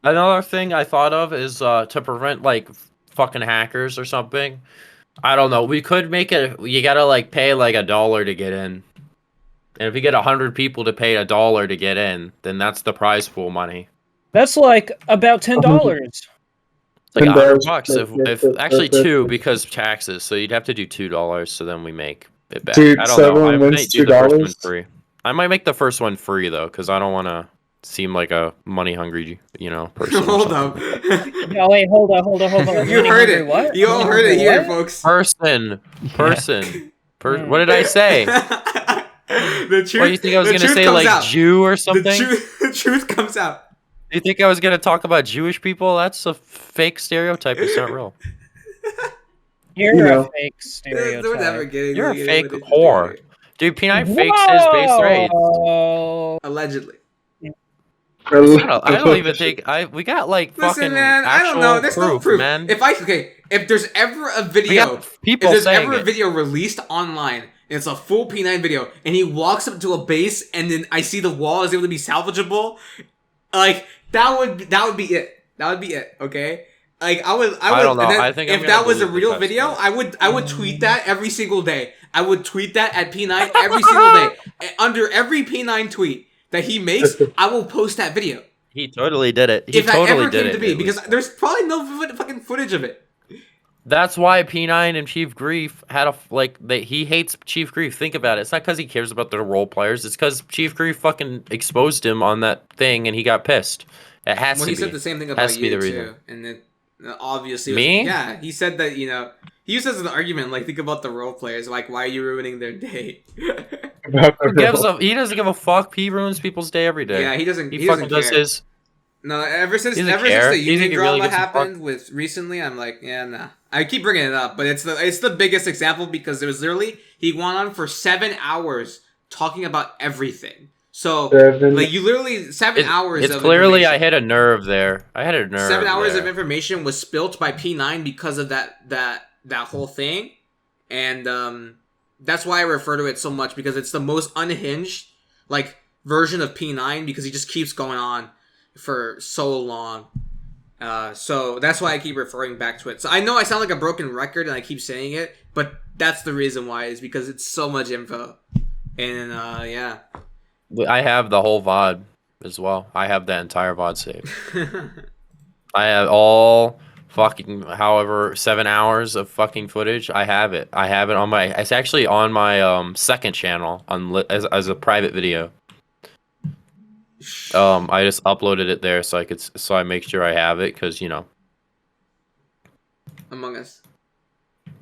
Another thing I thought of is to prevent like fucking hackers or something. I don't know. We could make it. You gotta like pay like $1 to get in, and if you get 100 people to pay $1 to get in, then that's the prize pool money. That's like about $10. It's like $100 if actually 2 because taxes. So you'd have to do $2. So then we make it back. Dude, I don't know. I might do the first one $2. free. I might make the first one free though, because I don't want to seem like a money hungry, person. Hold up. No, wait, hold on. You heard it. What? You all heard it here, folks. Person. What did I say? The truth. What do you think I was gonna say, like out. Jew or something? The truth comes out. Do you think I was gonna talk about Jewish people? That's a fake stereotype. It's not real. You're a fake stereotype. You're a fake whore. Dude, P9 fakes his base rates. Allegedly. I don't even think we got like Listen, fucking man, I don't know. There's no proof, man. If there's ever a video, video released online, and it's a full P9 video, and he walks up to a base, and then I see the wall is able to be salvageable, like that would be it. That would be it. Okay. Like I don't know. I think if that was a real video, I would tweet that every single day. I would tweet that at P9 every single day. Under every P9 tweet that he makes, I will post that video. He totally did it. If that ever came to be, because there's probably no fucking footage of it. That's why P9 and Chief Grief had he hates Chief Grief. Think about it. It's not because he cares about the role players. It's because Chief Grief fucking exposed him on that thing and he got pissed. It has to be. Well, he said the same thing about you too, and then obviously me. Yeah, he said that he used as an argument like think about the role players. Like, why are you ruining their day? He doesn't give a fuck. He ruins people's day every day. Yeah, he doesn't. He fucking does his. No, ever since the union drama happened with recently, I'm like, yeah, nah. I keep bringing it up, but it's the biggest example because it was literally he went on for 7 hours talking about everything. So like you literally 7 hours. It's clearly I hit a nerve there. 7 hours of information was spilt by P9 because of that whole thing, and that's why I refer to it so much because it's the most unhinged version of P9 because he just keeps going on for so long. So that's why I keep referring back to it. So I know I sound like a broken record and I keep saying it, but that's the reason why, is because it's so much info. And yeah. I have the whole VOD as well. I have the entire VOD saved. I have all fucking however 7 hours of fucking footage. I have it. I have it on my. It's actually on my second channel on as a private video. I just uploaded it there so I make sure I have it because Among Us.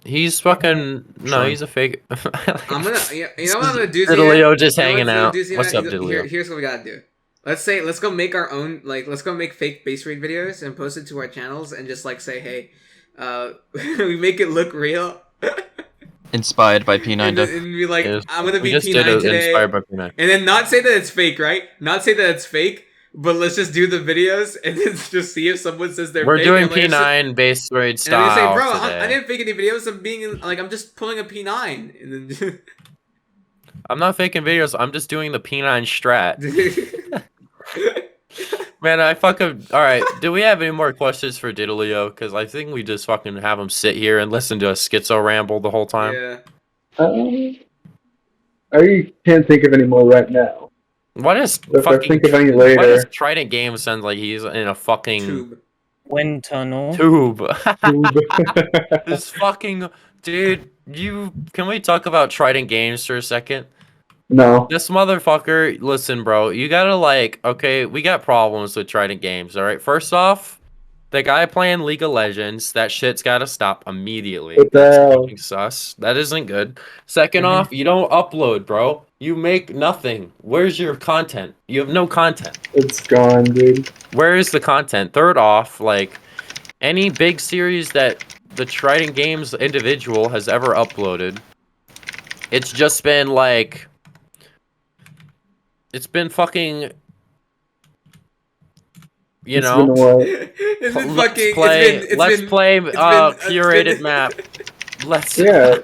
he's fucking no, he's a fake. I'm gonna, you know what I'm gonna do? Diddlyo just hanging out. out. What's up, Diddlyo? Here's what we gotta do. Let's go make our own, let's go make fake base raid videos and post it to our channels and just say, hey, we make it look real. Inspired by P9. And be like, Yes. I'm gonna be We just P9 did it today. inspired by P9. And then not say that it's fake, right? Not say that it's fake, but let's just do the videos and then just see if someone says they're We're fake. doing and like, P9 base raid and I'm style gonna say, bro, today. I didn't fake any videos. I'm being I'm just pulling a P9. And then I'm not faking videos. I'm just doing the P9 strat. Man, I fucking... Alright, do we have any more questions for Diddlyo? Because I think we just fucking have him sit here and listen to a schizo ramble the whole time. Yeah. I can't think of any more right now. What is If I think of any Why does later. Trident Games sound like he's in a fucking Tube. Wind tunnel. tube? This fucking... Dude, can we talk about Trident Games for a second? No. This motherfucker, listen, bro, you gotta okay, we got problems with Trident Games, alright? First off, the guy playing League of Legends, that shit's gotta stop immediately. What the That's hell? fucking sus. That isn't good. Second off, you don't upload, bro. You make nothing. Where's your content? You have no content. It's gone, dude. Where is the content? Third off, any big series that the Trident Games individual has ever uploaded, it's just been it's been fucking, It's been what? It's been let's fucking. play It's curated been- map. Let's Yeah,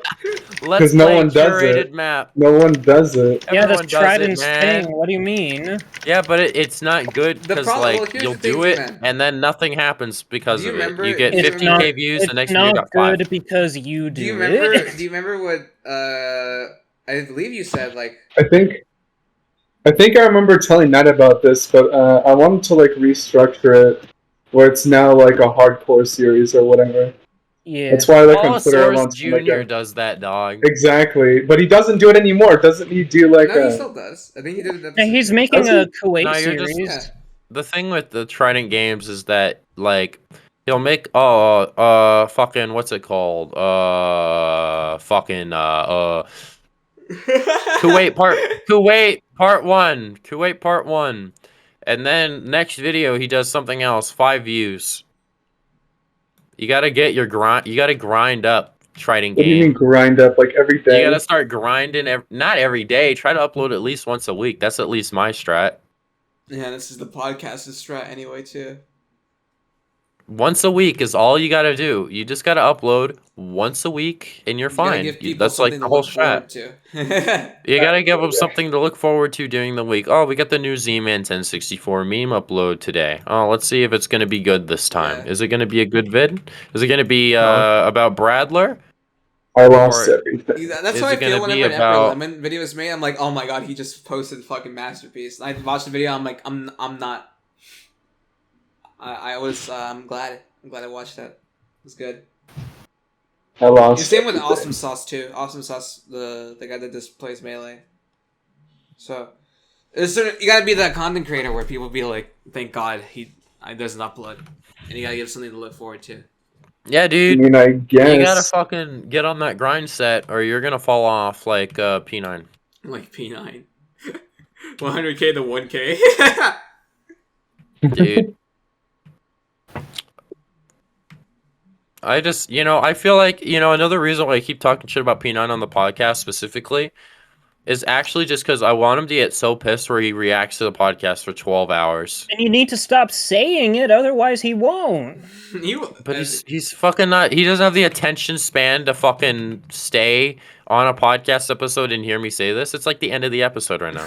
let's no play one does curated it. map. no one does it. Yeah, Everyone that's does it, Trident's man. thing. What do you mean? Yeah, but it's not good The because problem- well, here's you'll the thing, do it man. and then nothing happens because Do you of it. remember- You get do you 15k remember- views, the It's next video you not got 5. good because you do, Do you remember? it. Do you remember what? I believe you said I think I remember telling Nat about this, but I wanted to restructure it where it's now a hardcore series or whatever. Yeah. That's why on Twitter I Allosaurus want to Jr. does that, dog. Exactly, but he doesn't do it anymore. Doesn't he do no, he still does. I think he did it. And he's making Does a Kuwait No, you're just- series. Yeah. The thing with the Trident Games is that he'll make fucking what's it called? Kuwait part 1. And then next video he does something else, 5 views. You got to get your grind, you got to grind up Trident What do you mean Games. grind up every day? You got to start grinding not every day, try to upload at least once a week. That's at least my strat. Yeah, this is the podcast's strat anyway too. Once a week is all you gotta do. You just gotta upload once a week, and you're You gotta fine. give people That's something the to whole look forward strat. to. You gotta give them something to look forward to during the week. Oh, we got the new Z-Man 1064 meme upload today. Oh, let's see if it's gonna be good this time. Yeah. Is it gonna be a good vid? Is it gonna be about Bradler? I lost or- everything. That's Is how I it gonna feel be whenever an about- Emperor Lemon video is made. I'm like, oh my god, he just posted fucking masterpiece. And I watched the video. I'm like, I'm not. I'm glad I watched that. It was good. I lost. The same with everything. Awesome Sauce too. Awesome Sauce, the guy that just plays Melee. So, you gotta be that content creator where people be like, thank God he doesn't upload, and you gotta give something to look forward to. Yeah, I dude. mean, I guess. You gotta fucking get on that grind set, or you're gonna fall off like P9. Like P9, 100k to 1k. Dude. I just, I feel like, another reason why I keep talking shit about P9 on the podcast specifically is actually just because I want him to get so pissed where he reacts to the podcast for 12 hours. And you need to stop saying it, otherwise he won't. But he's fucking not, he doesn't have the attention span to fucking stay on a podcast episode and hear me say this. It's like the end of the episode right now.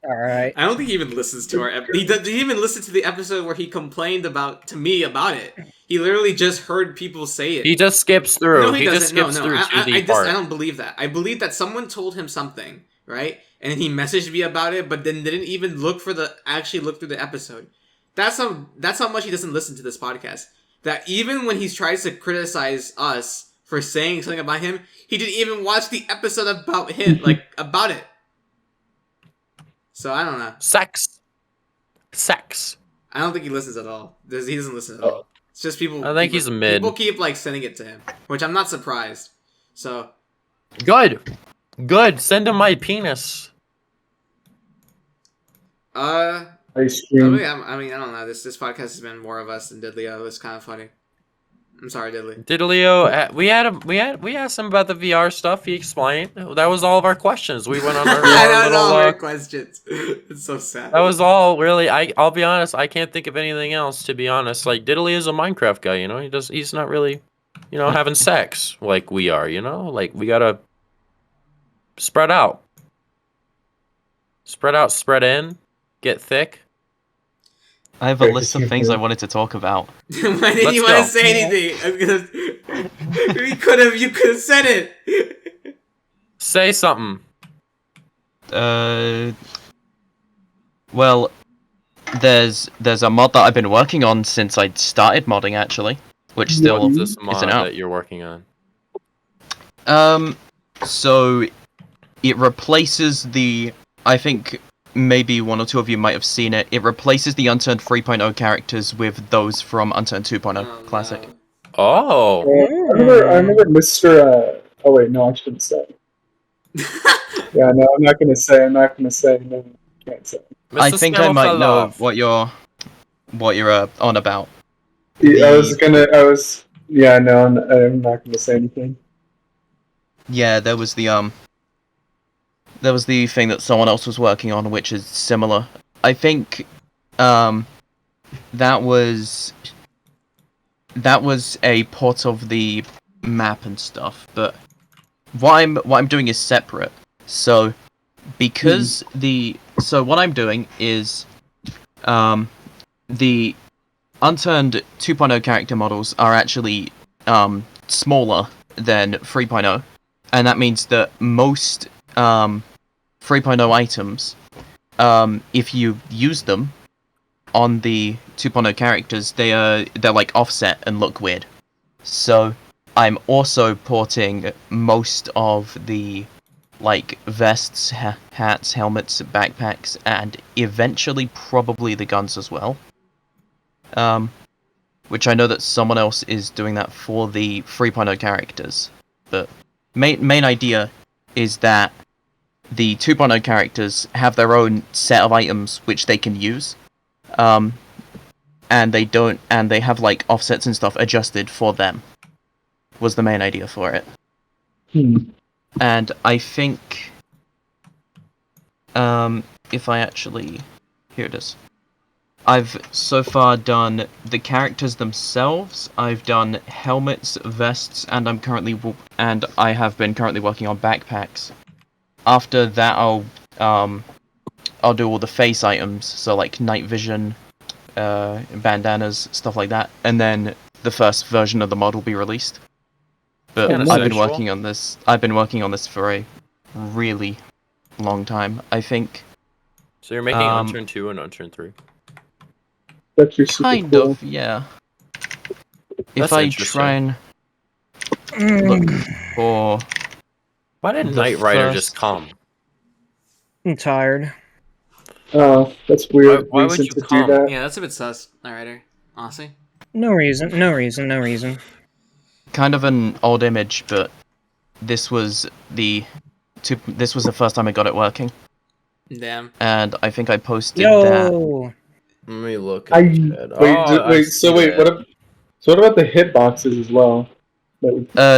All right. I don't think he even listens to our. He didn't even listen to the episode where he complained to me about it. He literally just heard people say it. He just skips through. No, he just doesn't. No, skips no. through to the I part. don't believe that. I believe that someone told him something, right? And then he messaged me about it, but then didn't even look through the episode. That's how much he doesn't listen to this podcast. That even when he tries to criticize us for saying something about him, he didn't even watch the episode about him, about it. So I don't know. Sex. I don't think he listens at all. He doesn't listen at all. It's just people. I think he's a mid. People keep sending it to him, which I'm not surprised. So Good. Send him my penis. Ice cream. I mean, I don't know. This podcast has been more of us than Diddlyo. It's kind of funny. I'm sorry, Diddly. Diddlyo, we asked him about the VR stuff. He explained. That was all of our questions. We went on our That was all little. our questions. It's so sad. That was all really. I'll be honest. I can't think of anything else. To be honest, Diddly is a Minecraft guy. He's not really, having sex like we are. We gotta spread out, spread in, get thick. I have a list of things I wanted to talk about. Why didn't you want to say anything? You could have said it. Say something. Well, there's a mod that I've been working on since I started modding, actually, which still What's this mod isn't out. that you're working on? So it replaces I think maybe one or two of you might have seen it. It replaces the Unturned 3.0 characters with those from Unturned 2.0 Classic. No. Oh. I remember Mr. Oh wait, no, I shouldn't say. Yeah, no, I'm not gonna say. No, I can't say. I think I might know what you're on about. Yeah, Yeah, no, I'm not gonna say anything. Yeah, there was the thing that someone else was working on, which is similar. I think that was a port of the map and stuff, but what I'm doing is separate. So because what I'm doing is the Unturned 2.0 character models are actually smaller than 3.0, and that means that most 3.0 items, if you use them on the 2.0 characters, they're offset and look weird. So I'm also porting most of the vests, hats, helmets, backpacks, and eventually probably the guns as well. Which I know that someone else is doing that for the 3.0 characters. But main idea is that the 2.0 characters have their own set of items which they can use. And they have offsets and stuff adjusted for them. Was the main idea for it. And I think if I actually here it is. I've so far done the characters themselves. I've done helmets, vests, and I have been currently working on backpacks. After that, I'll do all the face items, so night vision, bandanas, stuff like that, and then the first version of the mod will be released. But I've been working on this. I've been working on this for a really long time. I think. So you're making Unturned 2 and Unturned 3. That's your super kind cool. of, yeah. That's If I interesting. try and look for. Why didn't The Knight Rider first- just come? I'm tired. Oh, that's weird. Why would reason you to come? do that. Yeah, that's a bit sus. Alrighter. Honestly. No reason. Kind of an old image, but this was the first time I got it working, Damn. and I think I posted that. Yo. Let me look. I at it. What about the hitboxes as well?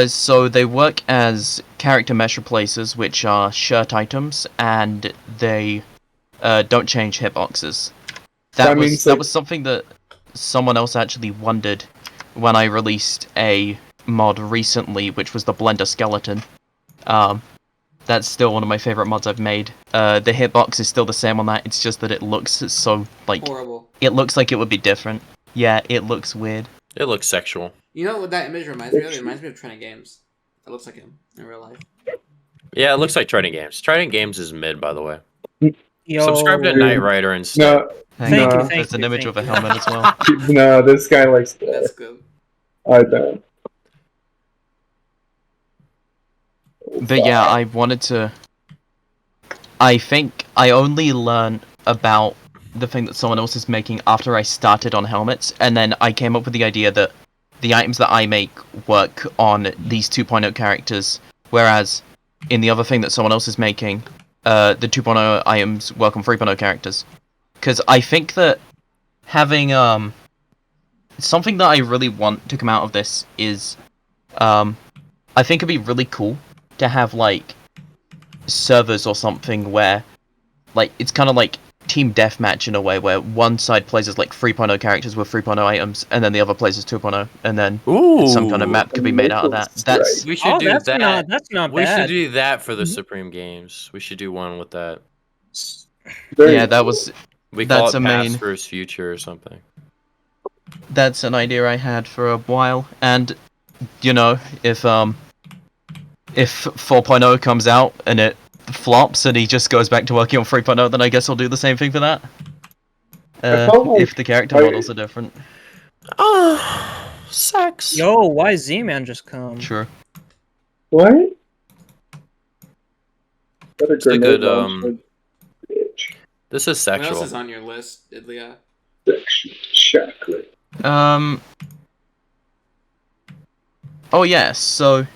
So they work as character mesh replacers, which are shirt items, and they don't change hitboxes. That was something that someone else actually wondered when I released a mod recently, which was the Blender skeleton. That That's still one of my favorite mods I've made. The hitbox is still the same on that. It's just that it looks so like Horrible. it looks like it would be different. Yeah, it looks weird. It looks sexual. You know what that image reminds me of? It reminds me of Trident Games. It looks like him in real life. Yeah, it looks like Trident Games. Trident Games is mid, by the way. Yo, Subscribe to Knight Rider instead. No, Thank you, no, thank There's an you, image thank of a you. helmet as well. no. This guy likes That's that. good. I don't. But yeah, I wanted to. I think I only learned about the thing that someone else is making after I started on helmets, and then I came up with the idea that the items that I make work on these 2.0 characters, whereas in the other thing that someone else is making, the 2.0 items work on 3.0 characters. Because I think that having something that I really want to come out of this is I think it'd be really cool to have like servers or something where like it's kind of like team deathmatch in a way where one side plays as like 3.0 characters with 3.0 items and then the other plays as 2.0 and then Ooh. some kind of map could be made out of that. That's We should do that's that. that's not We should bad. do that for the Supreme Games. We should do one with that. yeah, that was We call That's it a Past main- versus Future or something. that's an idea I had for a while, and you know, if 4.0 comes out and it flops and he just goes back to working on 3.0, then I guess I'll do the same thing for that. felt like If the character I- models are different. Oh, sex. Yo, why Z-Man just come? Sure. What? What a It's a grenade good, launcher, bitch. This is What else sexual. is on your list, Diddlyono? Section chocolate. Oh yes. So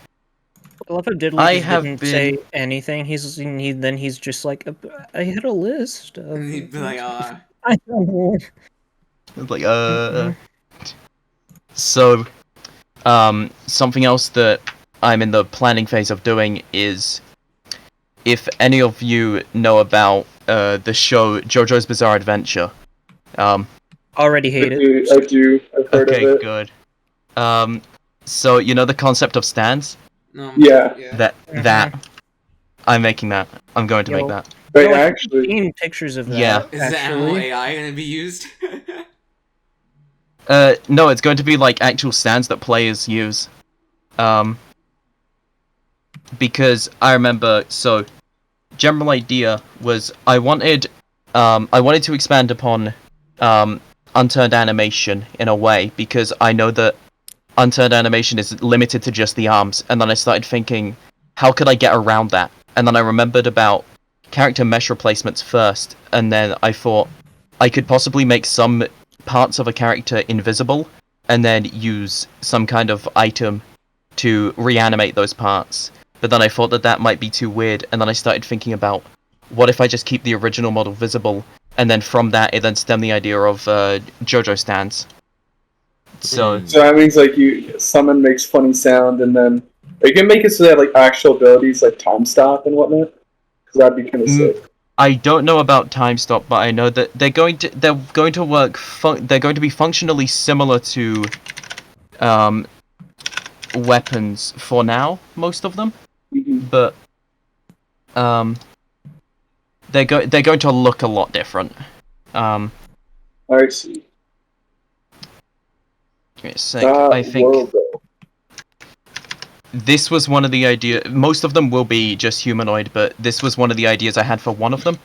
I love how Diddley I just have didn't been- say anything. Then he's just like, I had a list. Of And he'd be like, I don't know. it's like So, something else that I'm in the planning phase of doing is, if any of you know about the show JoJo's Bizarre Adventure, Already I hate it. do. I do. I've heard okay, of it. good. So you know the concept of stands? no. Yeah. That I'm making that. I'm going to Yo. make that. Wait, No, I've actually, seen pictures of that. Yeah. Is the actually. ML AI gonna be used? No, it's going to be like actual stands that players use. Because I remember, so general idea was I wanted to expand upon unturned animation in a way, because I know that unturned animation is limited to just the arms, and then I started thinking, how could I get around that? And then I remembered about character mesh replacements first, and then I thought I could possibly make some parts of a character invisible, and then use some kind of item to reanimate those parts. But then I thought that that might be too weird, and then I started thinking about, what if I just keep the original model visible, and then from that it then stemmed the idea of JoJo stands. So, so that means like someone makes funny sound, and then you can make it so they have like actual abilities like time stop and whatnot. Because that'd be kind of sick. I don't know about time stop, but I know that they're going to work. They're going to be functionally similar to weapons for now, most of them. Mhm. But they're going to look a lot different. I see. Give me a sec. That I think world, though. this was one of the ideas. Most of them will be just humanoid, but this was one of the ideas I had for one of them.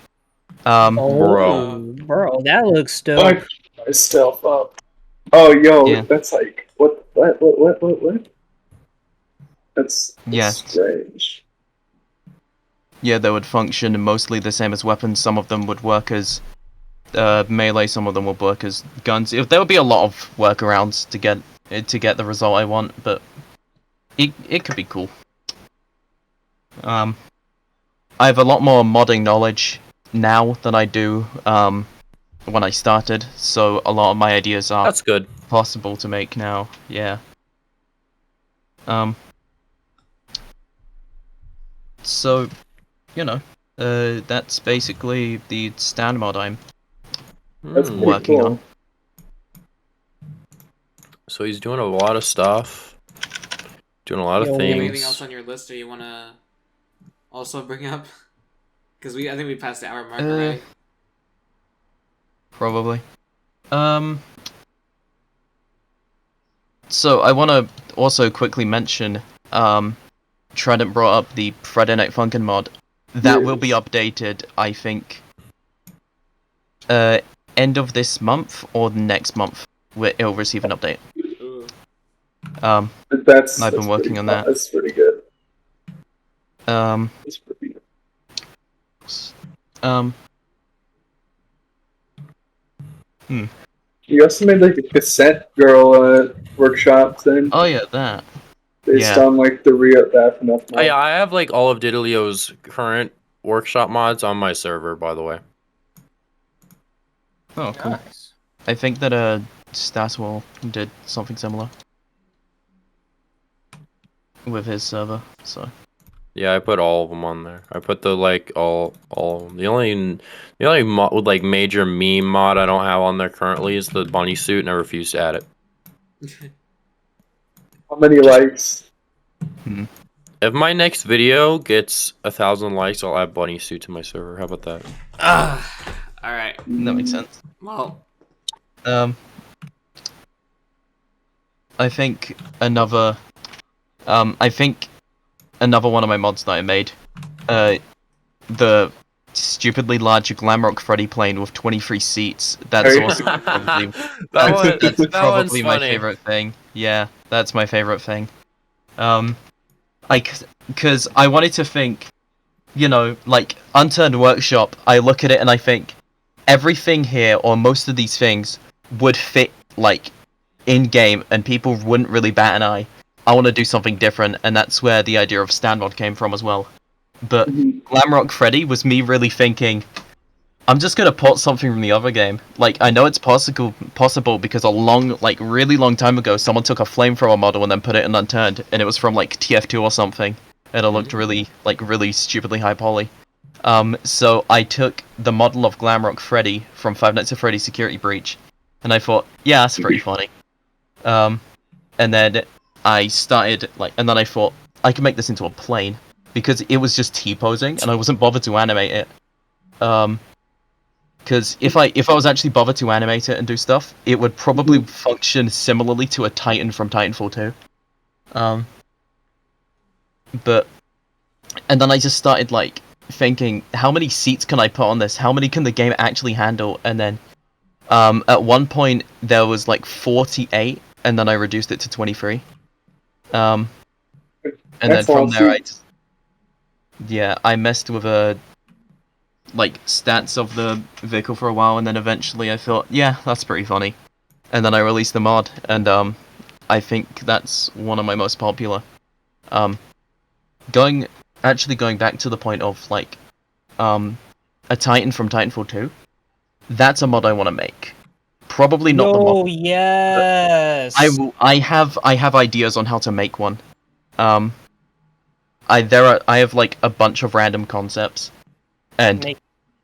Oh, bro, that looks dope. I put myself up. Oh, yo, Yeah. that's like what? That's Yeah. strange. Yeah, they would function mostly the same as weapons. Some of them would work as melee. Some of them would work as guns. There would be a lot of workarounds to get the result I want, but it could be cool. I have a lot more modding knowledge now than I do when I started, so a lot of my ideas are That's good. possible to make now. Yeah. So, you know, that's basically the stand mod I'm That's Hmm. pretty working cool. on. So he's doing a lot of stuff. Doing a lot Yo, of Anything else things. on your list, or you wanna also bring up? Because I think we passed the hour mark already. Probably. So I want to also quickly mention, Trident brought up the Friday Night Funkin' mod. That will be updated, I think, end of this month or next month. It'll receive an update. Ooh. That's I've been working on that. That's pretty good. Um, That's pretty good. um, You also made like a cassette girl workshop thing oh yeah, that. based Yeah. on like the re-up enough. Oh, yeah, I have like all of Diddlyo's current workshop mods on my server, by the way. Oh, cool. Nice. I think that Staswalle did something similar with his server. So Yeah, I put all of them on there. I put the like all of them. The only like major meme mod I don't have on there currently is the bunny suit, and I refuse to add it. How many likes? If my next video gets 1,000 likes, I'll add bunny suit to my server. How about that? All right. that makes sense. Well, I think another one of my mods that I made, the stupidly large Glamrock Freddy plane with 23 seats. That's Are you- also probably That that's probably one's my funny. favorite thing. Yeah, that's my favorite thing. Because I wanted to think, like Unturned Workshop. I look at it and I think everything here, or most of these things, would fit like in game, and people wouldn't really bat an eye. I want to do something different, and that's where the idea of stand mod came from as well. But Glamrock Freddy was me really thinking, I'm just gonna port something from the other game. Like, I know it's possible because really long time ago, someone took a flamethrower model and then put it in Unturned, and it was from like TF2 or something, and it looked really stupidly high poly. So I took the model of Glamrock Freddy from Five Nights at Freddy's Security Breach, and I thought, yeah, that's pretty funny. And then I started and then I thought I could make this into a plane because it was just T-posing, and I wasn't bothered to animate it. Because if I was actually bothered to animate it and do stuff, it would probably function similarly to a Titan from Titanfall 2. And then I just started thinking, how many seats can I put on this? How many can the game actually handle? And then at one point there was 48, and then I reduced it to 23. And then from there I messed with stats of the vehicle for a while, and then eventually I thought, yeah, that's pretty funny. And then I released the mod, and I think that's one of my most popular. Going back to the point of a Titan from Titanfall 2, that's a mod I want to make. Probably not the mod. Oh yes. I have ideas on how to make one. I have a bunch of random concepts, and Make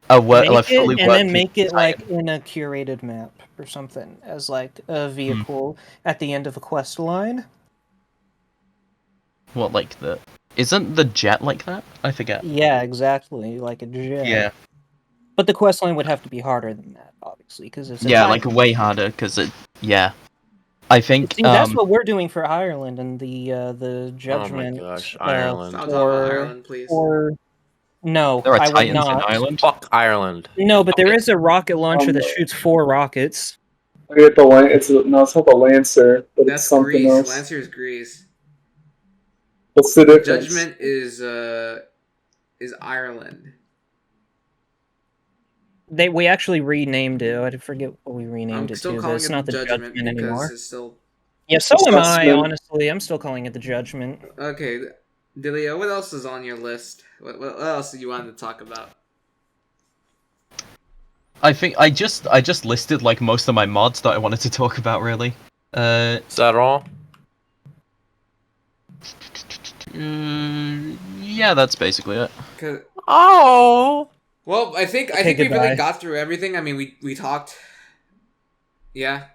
fully it, and then working make it Titan. in a curated map or something as a vehicle at the end of a quest line. What isn't the jet like that? I forget. Yeah, exactly, like a jet. Yeah. But the quest line would have to be harder than that, obviously, because it's way harder because I think See, that's what we're doing for Ireland and the judgment. Oh my gosh, Ireland. Stop talking about Ireland, please. No, there are I would Titans not. in Ireland. Fuck Ireland. No, but there is a rocket launcher that shoots 4 rockets. I get the it's not the Lancer, but That's it's something Greece. else. Lancer is Greece. What's the difference? Judgment is Ireland. We actually renamed it. I forget what we renamed I'm it still to. But calling it's it not the Judgment because anymore. it's still Yeah, so am I. Assessment. Honestly, I'm still calling it the Judgment. okay. Diddlyo, what else is on your list? What else do you want to talk about? I think I just listed most of my mods that I wanted to talk about really. Is that all? Yeah, that's basically it. Oh. Well, I think we really got through everything. I mean, we talked. Yeah.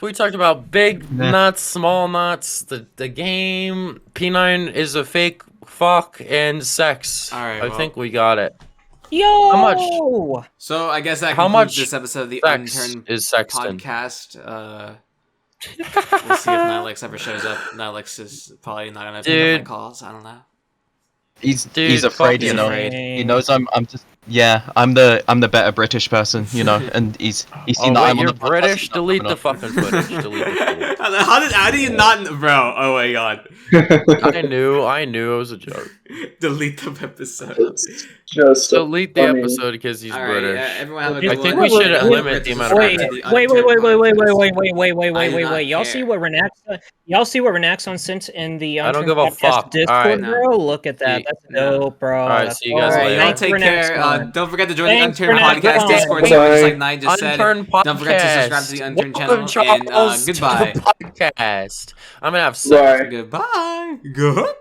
We talked about big Nah. nuts, small nuts, the game. P9 is a fake fuck, and sex. All right, I well. think we got it. Yo! How So I guess that How concludes much this episode of the sex Unturned is Sexton? podcast. We'll see if Nihilix ever shows up. Nihilix is probably not gonna pick up my calls. I don't know. He's Dude, afraid, fuck you know. afraid. He knows I'm just I'm the better British person, you know, and he's seen that Oh, wait, I'm on you're the podcast, British? he's not Delete coming the up. fucking footage. Delete the footage. How do you not, bro? Oh my god. I knew it was a joke. Delete the episode. It's just Delete the funny. episode because he's All right, British. everyone have a I good think one. we should Don't limit forget the to amount of subscribe content. to the Wait, Unturned Y'all podcast. see what Renaxon? Y'all see what Renaxon sent in the I don't Unturned give a podcast fuck. Discord, Alright. bro? Look at that. See- That's dope, bro. Alright, That's see you guys dope. later. Y'all Thanks, take care. Renaxon. Don't forget to join the Thanks, Unturned Renaxon. podcast Discord Bye. server, just like Nye just said. Unturned podcast. Don't forget to subscribe to the Unturned Welcome, channel. And Charles, to goodbye. the podcast. I'm gonna have sex. Bye. Goodbye. Good.